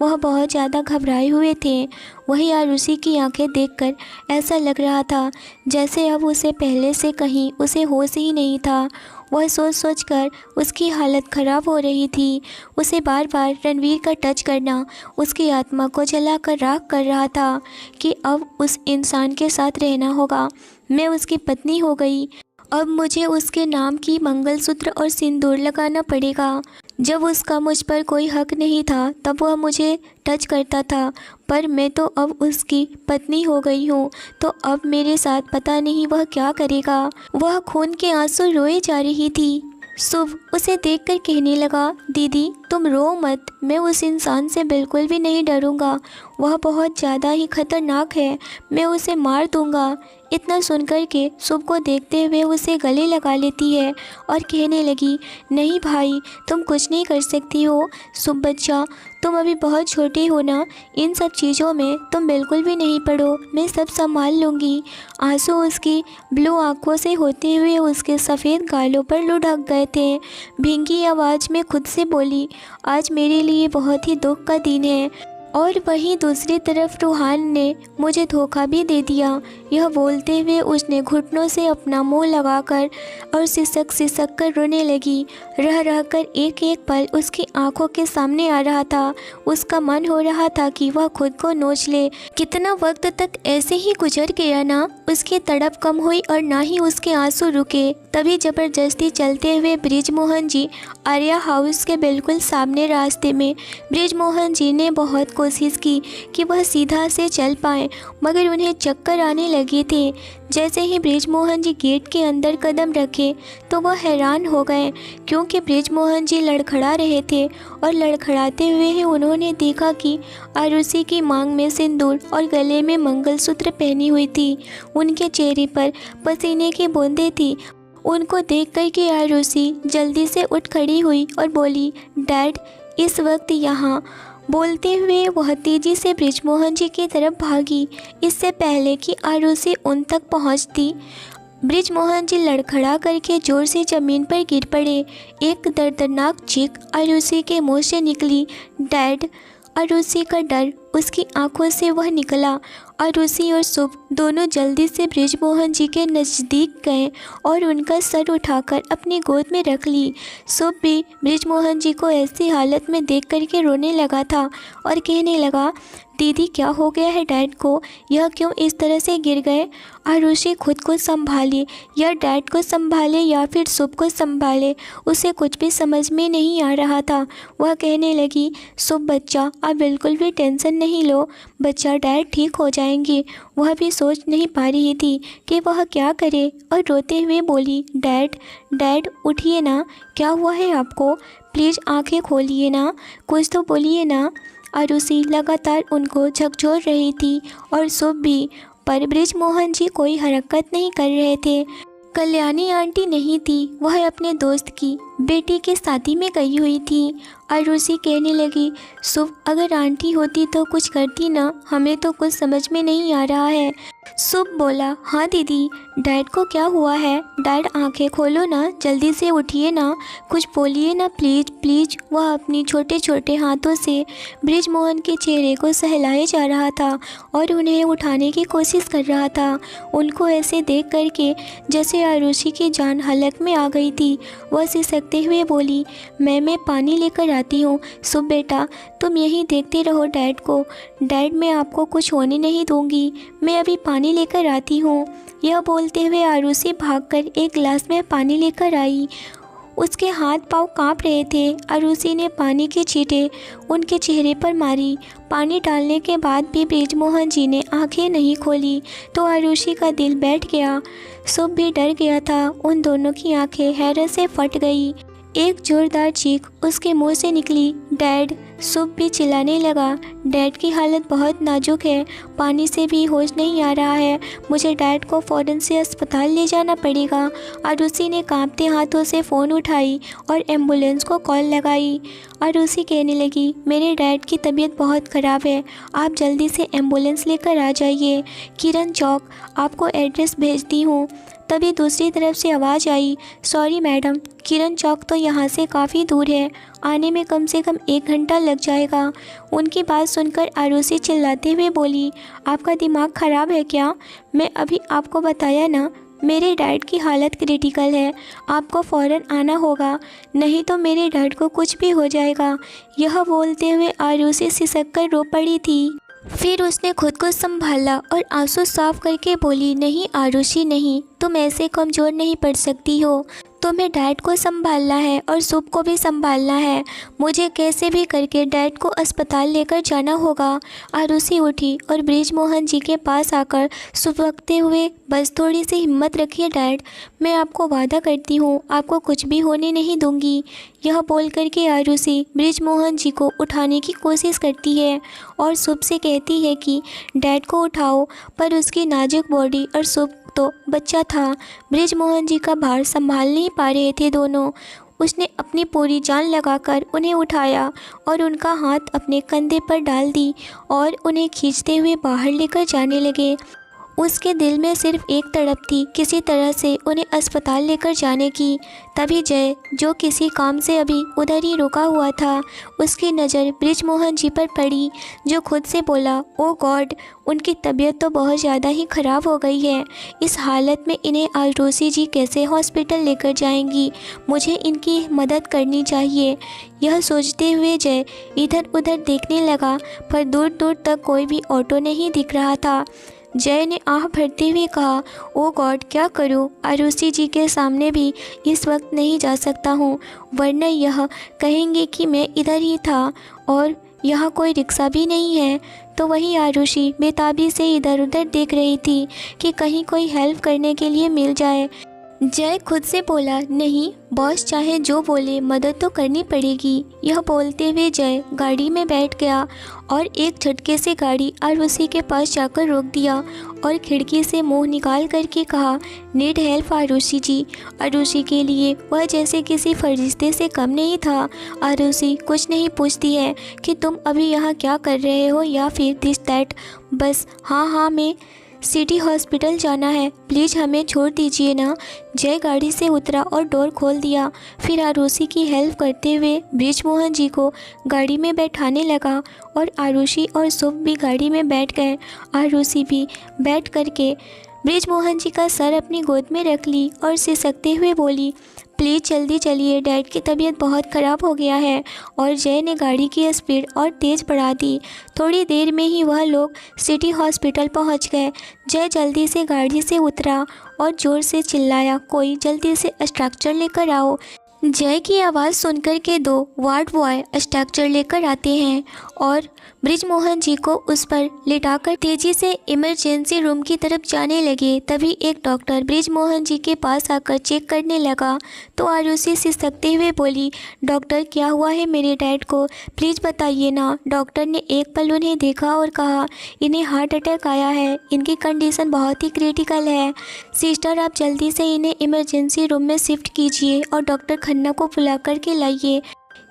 वह बहुत ज़्यादा घबराए हुए थे। वही आरुषि की आंखें देखकर ऐसा लग रहा था जैसे अब उसे पहले से कहीं उसे होश ही नहीं था। वह सोच सोच कर उसकी हालत ख़राब हो रही थी। उसे बार बार रणवीर का टच करना उसकी आत्मा को जलाकर राख कर रहा था कि अब उस इंसान के साथ रहना होगा। मैं उसकी पत्नी हो गई, अब मुझे उसके नाम की मंगलसूत्र और सिंदूर लगाना पड़ेगा। जब उसका मुझ पर कोई हक नहीं था तब वह मुझे टच करता था, पर मैं तो अब उसकी पत्नी हो गई हूँ, तो अब मेरे साथ पता नहीं वह क्या करेगा। वह खून के आंसू रोए जा रही थी। शुभ उसे देखकर कहने लगा, दीदी तुम रो मत, मैं उस इंसान से बिल्कुल भी नहीं डरूंगा। वह बहुत ज़्यादा ही खतरनाक है, मैं उसे मार दूंगा। इतना सुनकर के शुभ को देखते हुए उसे गले लगा लेती है और कहने लगी, नहीं भाई तुम कुछ नहीं कर सकती हो। शुभ बच्चा तुम अभी बहुत छोटे हो ना, इन सब चीज़ों में तुम बिल्कुल भी नहीं पड़ो, मैं सब संभाल लूँगी। आंसू उसकी ब्लू आंखों से होते हुए उसके सफ़ेद गालों पर लुढ़क गए थे। भींगी आवाज़ में खुद से बोली, आज मेरे लिए बहुत ही दुख का दिन है और वहीं दूसरी तरफ रूहान ने मुझे धोखा भी दे दिया। यह बोलते हुए उसने घुटनों से अपना मुंह लगाकर और सिसक सिसक कर रोने लगी। रह रह कर एक एक पल उसकी आंखों के सामने आ रहा था। उसका मन हो रहा था कि वह खुद को नोच ले। कितना वक्त तक ऐसे ही गुजर गया ना, उसकी तड़प कम हुई और ना ही उसके आंसू रुके। तभी ज़बरदस्ती चलते हुए बृजमोहन जी आर्या हाउस के बिल्कुल सामने रास्ते में बृजमोहन जी ने बहुत कोशिश की कि वह सीधा से चल पाएं, मगर उन्हें चक्कर आने लगे थे। जैसे ही बृजमोहन जी गेट के अंदर कदम रखे तो वह हैरान हो गए, क्योंकि बृजमोहन जी लड़खड़ा रहे थे और लड़खड़ाते हुए ही उन्होंने देखा कि आरुषि की मांग में सिंदूर और गले में मंगलसूत्र पहनी हुई थी। उनके चेहरे पर पसीने की बूंदें थी। उनको देख कर के आरुषि जल्दी से उठ खड़ी हुई और बोली, डैड इस वक्त यहाँ। बोलते हुए वह तेजी से बृजमोहन जी की तरफ भागी। इससे पहले कि आरुषि उन तक पहुँचती, बृजमोहन जी लड़खड़ा करके जोर से ज़मीन पर गिर पड़े। एक दर्दनाक चीख आरुषि के मुंह से निकली, डैड। आरुषि का डर उसकी आंखों से वह निकला। आरुषि और शुभ दोनों जल्दी से बृजमोहन जी के नज़दीक गए और उनका सर उठाकर अपनी गोद में रख ली। शुभ भी बृजमोहन जी को ऐसी हालत में देख करके रोने लगा था और कहने लगा, दीदी क्या हो गया है डैड को, यह क्यों इस तरह से गिर गए। आरुषि खुद को संभाले, या डैड को संभाले या फिर शुभ को संभाले, उसे कुछ भी समझ में नहीं आ रहा था। वह कहने लगी, शुभ बच्चा आप बिल्कुल भी टेंशन नहीं लो, बच्चा डैड ठीक हो जाएंगे। वह भी सोच नहीं पा रही थी कि वह क्या करे और रोते हुए बोली, डैड डैड उठिए ना, क्या हुआ है आपको, प्लीज़ आंखें खोलिए ना, कुछ तो बोलिए ना। आरुषि लगातार उनको झकझोर रही थी और शुभ भी, पर बृजमोहन जी कोई हरकत नहीं कर रहे थे। कल्याणी आंटी नहीं थी, वह अपने दोस्त की बेटी की शादी में गई हुई थी। आरुषि कहने लगी, शुभ अगर आंटी होती तो कुछ करती ना, हमें तो कुछ समझ में नहीं आ रहा है। शुभ बोला, हाँ दीदी डैड को क्या हुआ है, डैड आंखें खोलो ना, जल्दी से उठिए ना, कुछ बोलिए ना प्लीज़ प्लीज़। वह अपनी छोटे छोटे हाथों से बृजमोहन के चेहरे को सहलाए जा रहा था और उन्हें उठाने की कोशिश कर रहा था। उनको ऐसे देख करके जैसे आरुषि की जान हलक में आ गई थी। वह सिसक सिसकते हुए बोली, मैं पानी लेकर आती हूँ। शुभ बेटा, तुम यहीं देखते रहो डैड को। डैड, मैं आपको कुछ होने नहीं दूँगी, मैं अभी पानी लेकर आती हूँ। यह बोलते हुए आरुषि भागकर एक गिलास में पानी लेकर आई। उसके हाथ पांव कांप रहे थे। आरुषि ने पानी की छींटे उनके चेहरे पर मारी। पानी डालने के बाद भी बृजमोहन जी ने आंखें नहीं खोली तो आरुषि का दिल बैठ गया। शुभ भी डर गया था। उन दोनों की आंखें हैरत से फट गई। एक जोरदार चीख उसके मुंह से निकली, डैड। शुभ भी चिल्लाने लगा, डैड की हालत बहुत नाजुक है, पानी से भी होश नहीं आ रहा है, मुझे डैड को फ़ौरन से अस्पताल ले जाना पड़ेगा। आरुषि ने कांपते हाथों से फ़ोन उठाई और एम्बुलेंस को कॉल लगाई। आरुषि कहने लगी, मेरे डैड की तबीयत बहुत ख़राब है, आप जल्दी से एम्बुलेंस लेकर आ जाइए। किरण चौक, आपको एड्रेस भेजती हूँ। तभी दूसरी तरफ से आवाज़ आई, सॉरी मैडम, किरण चौक तो यहाँ से काफ़ी दूर है, आने में कम से कम 1 घंटा लग जाएगा। उनकी बात सुनकर आरुषि चिल्लाते हुए बोली, आपका दिमाग ख़राब है क्या? मैं अभी आपको बताया ना, मेरे डैड की हालत क्रिटिकल है, आपको फ़ौरन आना होगा, नहीं तो मेरे डैड को कुछ भी हो जाएगा। यह बोलते हुए आरुषि सिसक कर रो पड़ी थी। फिर उसने खुद को संभाला और आंसू साफ करके बोली, नहीं आरुषि नहीं, तुम ऐसे कमज़ोर नहीं पड़ सकती हो, तुम्हें डैड को संभालना है और शुभ को भी संभालना है, मुझे कैसे भी करके डैड को अस्पताल लेकर जाना होगा। आरुषि उठी और बृजमोहन जी के पास आकर सुबकते हुए, बस थोड़ी सी हिम्मत रखिए डैड, मैं आपको वादा करती हूँ आपको कुछ भी होने नहीं दूंगी। यह बोल करके आरुषि बृजमोहन जी को उठाने की कोशिश करती है और शुभ से कहती है कि डैड को उठाओ, पर उसकी नाजुक बॉडी और शुभ तो बच्चा था, बृजमोहन जी का भार संभाल नहीं पा रहे थे दोनों। उसने अपनी पूरी जान लगाकर उन्हें उठाया और उनका हाथ अपने कंधे पर डाल दी और उन्हें खींचते हुए बाहर लेकर जाने लगे। उसके दिल में सिर्फ एक तड़प थी, किसी तरह से उन्हें अस्पताल लेकर जाने की। तभी जय, जो किसी काम से अभी उधर ही रुका हुआ था, उसकी नज़र बृजमोहन जी पर पड़ी, जो खुद से बोला, ओ गॉड, उनकी तबीयत तो बहुत ज़्यादा ही ख़राब हो गई है, इस हालत में इन्हें आरुषि जी कैसे हॉस्पिटल लेकर जाएंगी, मुझे इनकी मदद करनी चाहिए। यह सोचते हुए जय इधर उधर देखने लगा, पर दूर दूर तक कोई भी ऑटो नहीं दिख रहा था। जय ने आह भरते हुए कहा, ओ गॉड, क्या करूं? आरुषि जी के सामने भी इस वक्त नहीं जा सकता हूं, वरना यह कहेंगे कि मैं इधर ही था और यहाँ कोई रिक्शा भी नहीं है। तो वही आरुषि बेताबी से इधर उधर देख रही थी कि कहीं कोई हेल्प करने के लिए मिल जाए। जय खुद से बोला, नहीं, बॉस चाहे जो बोले, मदद तो करनी पड़ेगी। यह बोलते हुए जय गाड़ी में बैठ गया और एक झटके से गाड़ी आरुषि के पास जाकर रोक दिया और खिड़की से मुंह निकाल करके कहा, नीड हेल्प आरुषि जी। आरुषि के लिए वह जैसे किसी फरिश्ते से कम नहीं था। आरुषि कुछ नहीं पूछती है कि तुम अभी यहाँ क्या कर रहे हो या फिर दिस दैट, बस हाँ, मैं सिटी हॉस्पिटल जाना है, प्लीज़ हमें छोड़ दीजिए ना। जय गाड़ी से उतरा और डोर खोल दिया। फिर आरुषि की हेल्प करते हुए बृजमोहन जी को गाड़ी में बैठाने लगा और आरुषि और शुभ भी गाड़ी में बैठ गए। आरुषि भी बैठ करके बृजमोहन जी का सर अपनी गोद में रख ली और सिसकते हुए बोली, प्लीज़ जल्दी चलिए, डैड की तबीयत बहुत ख़राब हो गया है। और जय ने गाड़ी की स्पीड और तेज़ बढ़ा दी। थोड़ी देर में ही वह लोग सिटी हॉस्पिटल पहुंच गए। जय जल्दी से गाड़ी से उतरा और ज़ोर से चिल्लाया, कोई जल्दी से स्ट्रक्चर लेकर आओ। जय की आवाज़ सुनकर के 2 वार्ड बॉय स्ट्रक्चर लेकर आते हैं और बृजमोहन जी को उस पर लिटाकर तेजी से इमरजेंसी रूम की तरफ जाने लगे। तभी एक डॉक्टर बृजमोहन जी के पास आकर चेक करने लगा तो आरुषि सिसकते हुए बोली, डॉक्टर क्या हुआ है मेरे डैड को, प्लीज़ बताइए ना। डॉक्टर ने एक पल उन्हें देखा और कहा, इन्हें हार्ट अटैक आया है, इनकी कंडीशन बहुत ही क्रिटिकल है। सिस्टर, आप जल्दी से इन्हें इमरजेंसी रूम में शिफ्ट कीजिए और डॉक्टर खन्ना को बुला कर के लाइए,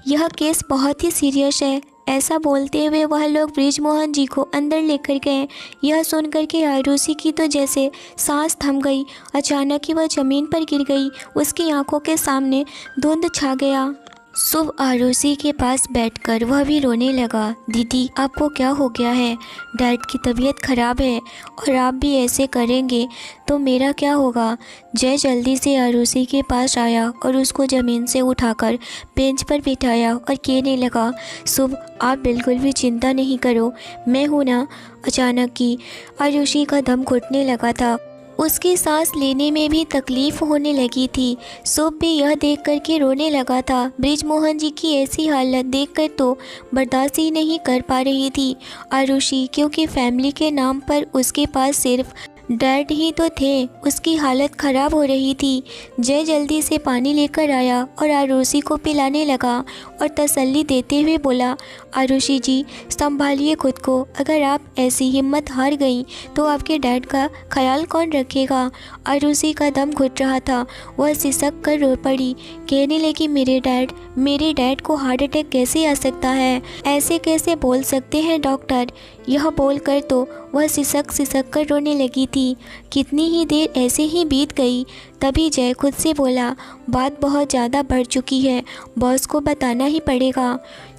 यह केस बहुत ही सीरियस है। ऐसा बोलते हुए वह लोग बृजमोहन जी को अंदर लेकर गए। यह सुनकर के आरुषि की तो जैसे सांस थम गई। अचानक ही वह ज़मीन पर गिर गई। उसकी आंखों के सामने धुंध छा गया। शुभ आरुषि के पास बैठकर वह भी रोने लगा। दीदी, आपको क्या हो गया है? डैड की तबीयत खराब है और आप भी ऐसे करेंगे तो मेरा क्या होगा? जय जल्दी से आरुषि के पास आया और उसको ज़मीन से उठाकर बेंच पर बिठाया और कहने लगा, शुभ, आप बिल्कुल भी चिंता नहीं करो, मैं हूँ ना। अचानक ही आरुषि का दम घुटने लगा था, उसकी सांस लेने में भी तकलीफ़ होने लगी थी। शुभ भी यह देख कर के रोने लगा था। बृजमोहन जी की ऐसी हालत देखकर तो बर्दाश्त ही नहीं कर पा रही थी आरुषि, क्योंकि फैमिली के नाम पर उसके पास सिर्फ डैड ही तो थे। उसकी हालत ख़राब हो रही थी। जय जल्दी से पानी लेकर आया और आरुषि को पिलाने लगा और तसल्ली देते हुए बोला, आरुषि जी, संभालिए खुद को। अगर आप ऐसी हिम्मत हार गई तो आपके डैड का ख्याल कौन रखेगा? आरुषि का दम घुट रहा था। वह सिसक कर रो पड़ी, कहने लगी, मेरे डैड को हार्ट अटैक कैसे आ सकता है? ऐसे कैसे बोल सकते हैं डॉक्टर? यह बोलकर तो वह सिसक कर रोने लगी थी। कितनी ही देर ऐसे ही बीत गई। तभी जय खुद से बोला, बात बहुत ज़्यादा बढ़ चुकी है, बॉस को बताना ही पड़ेगा।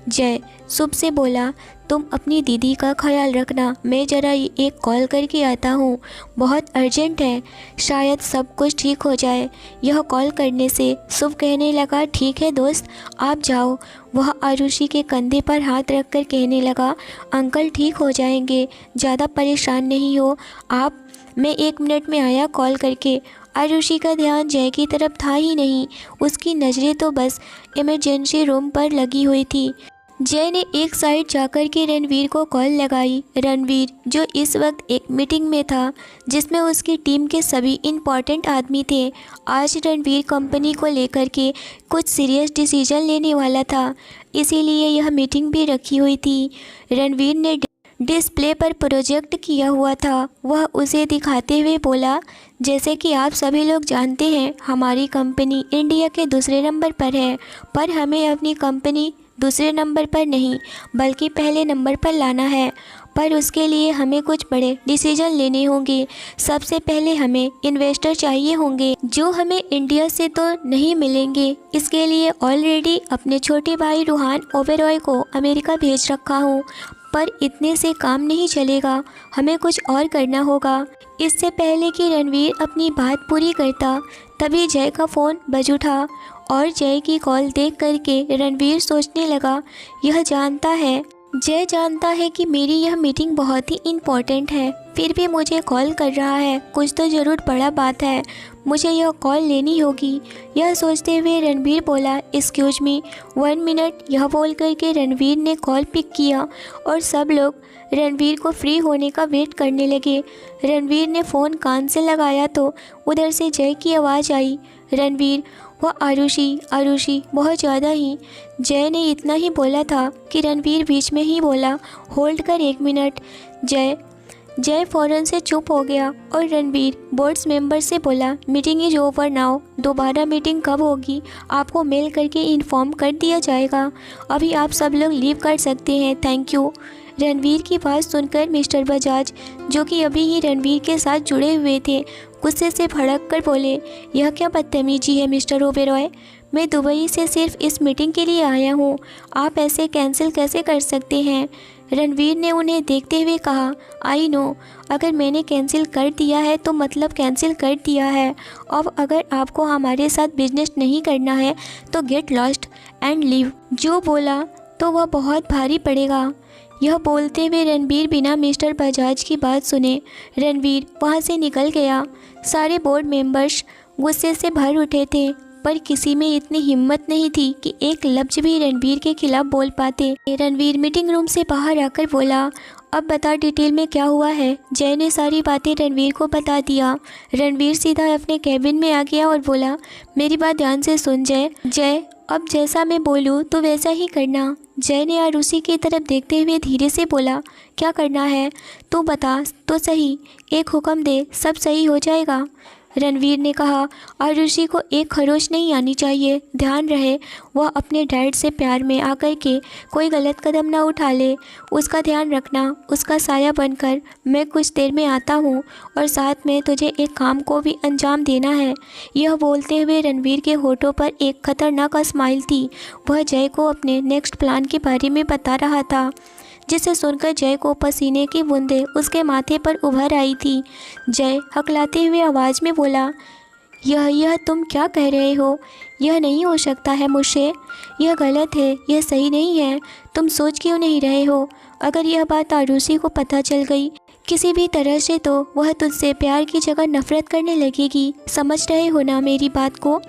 जय शुभ से बोला, तुम अपनी दीदी का ख्याल रखना, मैं ज़रा एक कॉल करके आता हूँ, बहुत अर्जेंट है, शायद सब कुछ ठीक हो जाए। यह कॉल करने से शुभ कहने लगा, ठीक है दोस्त, आप जाओ। वह आरुषि के कंधे पर हाथ रखकर कहने लगा, अंकल ठीक हो जाएंगे, ज़्यादा परेशान नहीं हो आप, मैं 1 मिनट में आया कॉल करके। आरुषि का ध्यान जय की तरफ था ही नहीं, उसकी नज़रें तो बस इमरजेंसी रूम पर लगी हुई थी। जय ने एक साइड जाकर के रणवीर को कॉल लगाई। रणवीर, जो इस वक्त एक मीटिंग में था जिसमें उसकी टीम के सभी इम्पॉर्टेंट आदमी थे। आज रणवीर कंपनी को लेकर के कुछ सीरियस डिसीजन लेने वाला था, इसीलिए यह मीटिंग भी रखी हुई थी। रणवीर ने डिस्प्ले पर प्रोजेक्ट किया हुआ था, वह उसे दिखाते हुए बोला, जैसे कि आप सभी लोग जानते हैं, हमारी कंपनी इंडिया के दूसरे नंबर पर है, पर हमें अपनी कंपनी दूसरे नंबर पर नहीं बल्कि पहले नंबर पर लाना है। पर उसके लिए हमें कुछ बड़े डिसीजन लेने होंगे। सबसे पहले हमें इन्वेस्टर चाहिए होंगे, जो हमें इंडिया से तो नहीं मिलेंगे। इसके लिए ऑलरेडी अपने छोटे भाई रूहान ओबेरॉय को अमेरिका भेज रखा हूँ, पर इतने से काम नहीं चलेगा, हमें कुछ और करना होगा। इससे पहले कि रणवीर अपनी बात पूरी करता, तभी जय का फ़ोन बज उठा और जय की कॉल देख करके रणवीर सोचने लगा, जय जानता है कि मेरी यह मीटिंग बहुत ही इम्पोर्टेंट है, फिर भी मुझे कॉल कर रहा है, कुछ तो ज़रूर बड़ा बात है, मुझे यह कॉल लेनी होगी। यह सोचते हुए रणवीर बोला, एक्सक्यूज मी 1 मिनट। यह बोल करके रणवीर ने कॉल पिक किया और सब लोग रणवीर को फ्री होने का वेट करने लगे। रणवीर ने फ़ोन कान से लगाया तो उधर से जय की आवाज़ आई, रणवीर, वह आरुषि बहुत ज़्यादा ही। जय ने इतना ही बोला था कि रणवीर बीच में ही बोला, होल्ड कर 1 मिनट। जय फ़ौरन से चुप हो गया और रणवीर बोर्ड्स मेंबर से बोला, मीटिंग इज़ ओवर नाउ, दोबारा मीटिंग कब होगी आपको मेल करके इन्फॉर्म कर दिया जाएगा, अभी आप सब लोग लीव कर सकते हैं, थैंक यू। रणवीर की बात सुनकर मिस्टर बजाज, जो कि अभी ही रणवीर के साथ जुड़े हुए थे, गुस्से से भड़क कर बोले, यह क्या बदतमीजी है मिस्टर ओबेरॉय, मैं दुबई से सिर्फ इस मीटिंग के लिए आया हूँ, आप ऐसे कैंसिल कैसे कर सकते हैं? रणवीर ने उन्हें देखते हुए कहा, आई नो, अगर मैंने कैंसिल कर दिया है तो मतलब कैंसिल कर दिया है। अब अगर आपको हमारे साथ बिजनेस नहीं करना है तो गेट लॉस्ट एंड लीव। जो बोला तो वह बहुत भारी पड़ेगा। यह बोलते हुए रणवीर बिना मिस्टर बजाज की बात सुने रणवीर वहाँ से निकल गया। सारे बोर्ड मेंबर्स गुस्से से भर उठे थे, पर किसी में इतनी हिम्मत नहीं थी कि एक लफ्ज भी रणवीर के खिलाफ बोल पाते। रणवीर मीटिंग रूम से बाहर आकर बोला, अब बता डिटेल में क्या हुआ है। जय ने सारी बातें रणवीर को बता दिया। रणवीर सीधा अपने कैबिन में आ गया और बोला, मेरी बात ध्यान से सुन जय, अब जैसा मैं बोलूँ तो वैसा ही करना। जय ने आरुषि की तरफ देखते हुए धीरे से बोला, क्या करना है तू बता तो सही, एक हुक्म दे, सब सही हो जाएगा। रणवीर ने कहा, आरुषि को एक खरोच नहीं आनी चाहिए, ध्यान रहे वह अपने डैड से प्यार में आकर के कोई गलत कदम ना उठा ले। उसका ध्यान रखना, उसका साया बनकर मैं कुछ देर में आता हूँ और साथ में तुझे एक काम को भी अंजाम देना है। यह बोलते हुए रणवीर के होठों पर एक खतरनाक स्माइल थी। वह जय को अपने नेक्स्ट प्लान के बारे में बता रहा था, जिसे सुनकर जय को पसीने की बूंदें उसके माथे पर उभर आई थी। जय हकलाते हुए आवाज़ में बोला, यह तुम क्या कह रहे हो? यह नहीं हो सकता है मुझसे, यह गलत है, यह सही नहीं है। तुम सोच क्यों नहीं रहे हो? अगर यह बात आरुषि को पता चल गई किसी भी तरह से तो वह तुझसे प्यार की जगह नफरत करने लगेगी। समझ रहे हो ना मेरी बात को?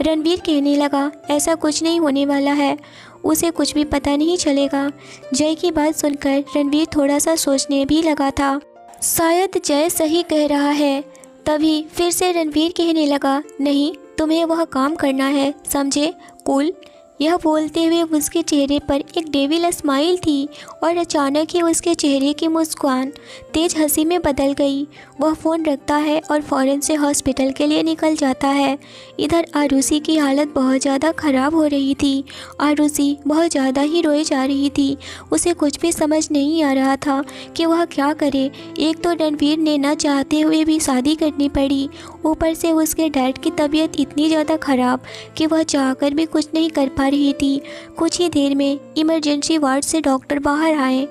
रणवीर कहने लगा, ऐसा कुछ नहीं होने वाला है, उसे कुछ भी पता नहीं चलेगा। जय की बात सुनकर रणवीर थोड़ा सा सोचने भी लगा था। शायद जय सही कह रहा है। तभी फिर से रणवीर कहने लगा, नहीं, तुम्हें वह काम करना है, समझे? कूल। यह बोलते हुए उसके चेहरे पर एक डेविल स्माइल थी और अचानक ही उसके चेहरे की मुस्कान तेज हंसी में बदल गई। वह फ़ोन रखता है और फ़ौरन से हॉस्पिटल के लिए निकल जाता है। इधर आरुषि की हालत बहुत ज़्यादा ख़राब हो रही थी। आरुषि बहुत ज़्यादा ही रोए जा रही थी। उसे कुछ भी समझ नहीं आ रहा था कि वह क्या करे। एक तो रणवीर ने न चाहते हुए भी शादी करनी पड़ी, ऊपर से उसके डैड की तबीयत इतनी ज़्यादा ख़राब कि वह चाहकर भी कुछ नहीं कर पा रही थी। कुछ ही देर में इमरजेंसी वार्ड से डॉक्टर बाहर आए।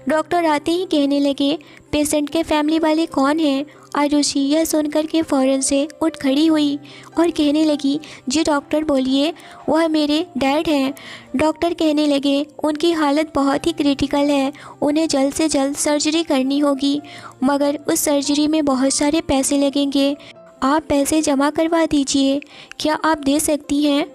डॉक्टर आते ही कहने लगे, पेशेंट के फैमिली वाले कौन हैं? आरुषि यह सुनकर के फ़ौरन से उठ खड़ी हुई और कहने लगी, जी डॉक्टर बोलिए, वह मेरे डैड हैं। डॉक्टर कहने लगे, उनकी हालत बहुत ही क्रिटिकल है, उन्हें जल्द से जल्द सर्जरी करनी होगी, मगर उस सर्जरी में बहुत सारे पैसे लगेंगे। आप पैसे जमा करवा दीजिए, क्या आप दे सकती हैं?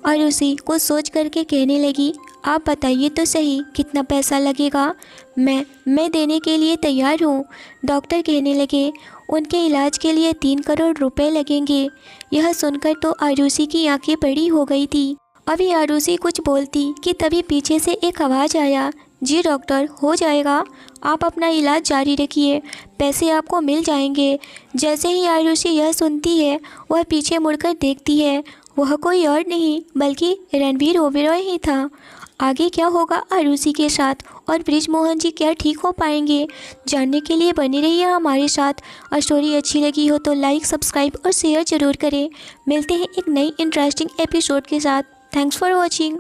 आरुषि कुछ सोच करके कहने लगी, आप बताइए तो सही कितना पैसा लगेगा? मैं देने के लिए तैयार हूँ। डॉक्टर कहने लगे, उनके इलाज के लिए 3 करोड़ रुपए लगेंगे। यह सुनकर तो आरुषि की आंखें बड़ी हो गई थी। अभी आरुषि कुछ बोलती कि तभी पीछे से एक आवाज़ आया, जी डॉक्टर, हो जाएगा, आप अपना इलाज जारी रखिए, पैसे आपको मिल जाएंगे। जैसे ही आरुषि यह सुनती है वह पीछे मुड़कर देखती है। वह कोई और नहीं बल्कि रणवीर ओबेरॉय ही था। आगे क्या होगा आरुषि के साथ और बृजमोहन जी क्या ठीक हो पाएंगे, जानने के लिए बने रहिए हमारे साथ। और स्टोरी अच्छी लगी हो तो लाइक, सब्सक्राइब और शेयर ज़रूर करें। मिलते हैं एक नई इंटरेस्टिंग एपिसोड के साथ। Thanks for watching.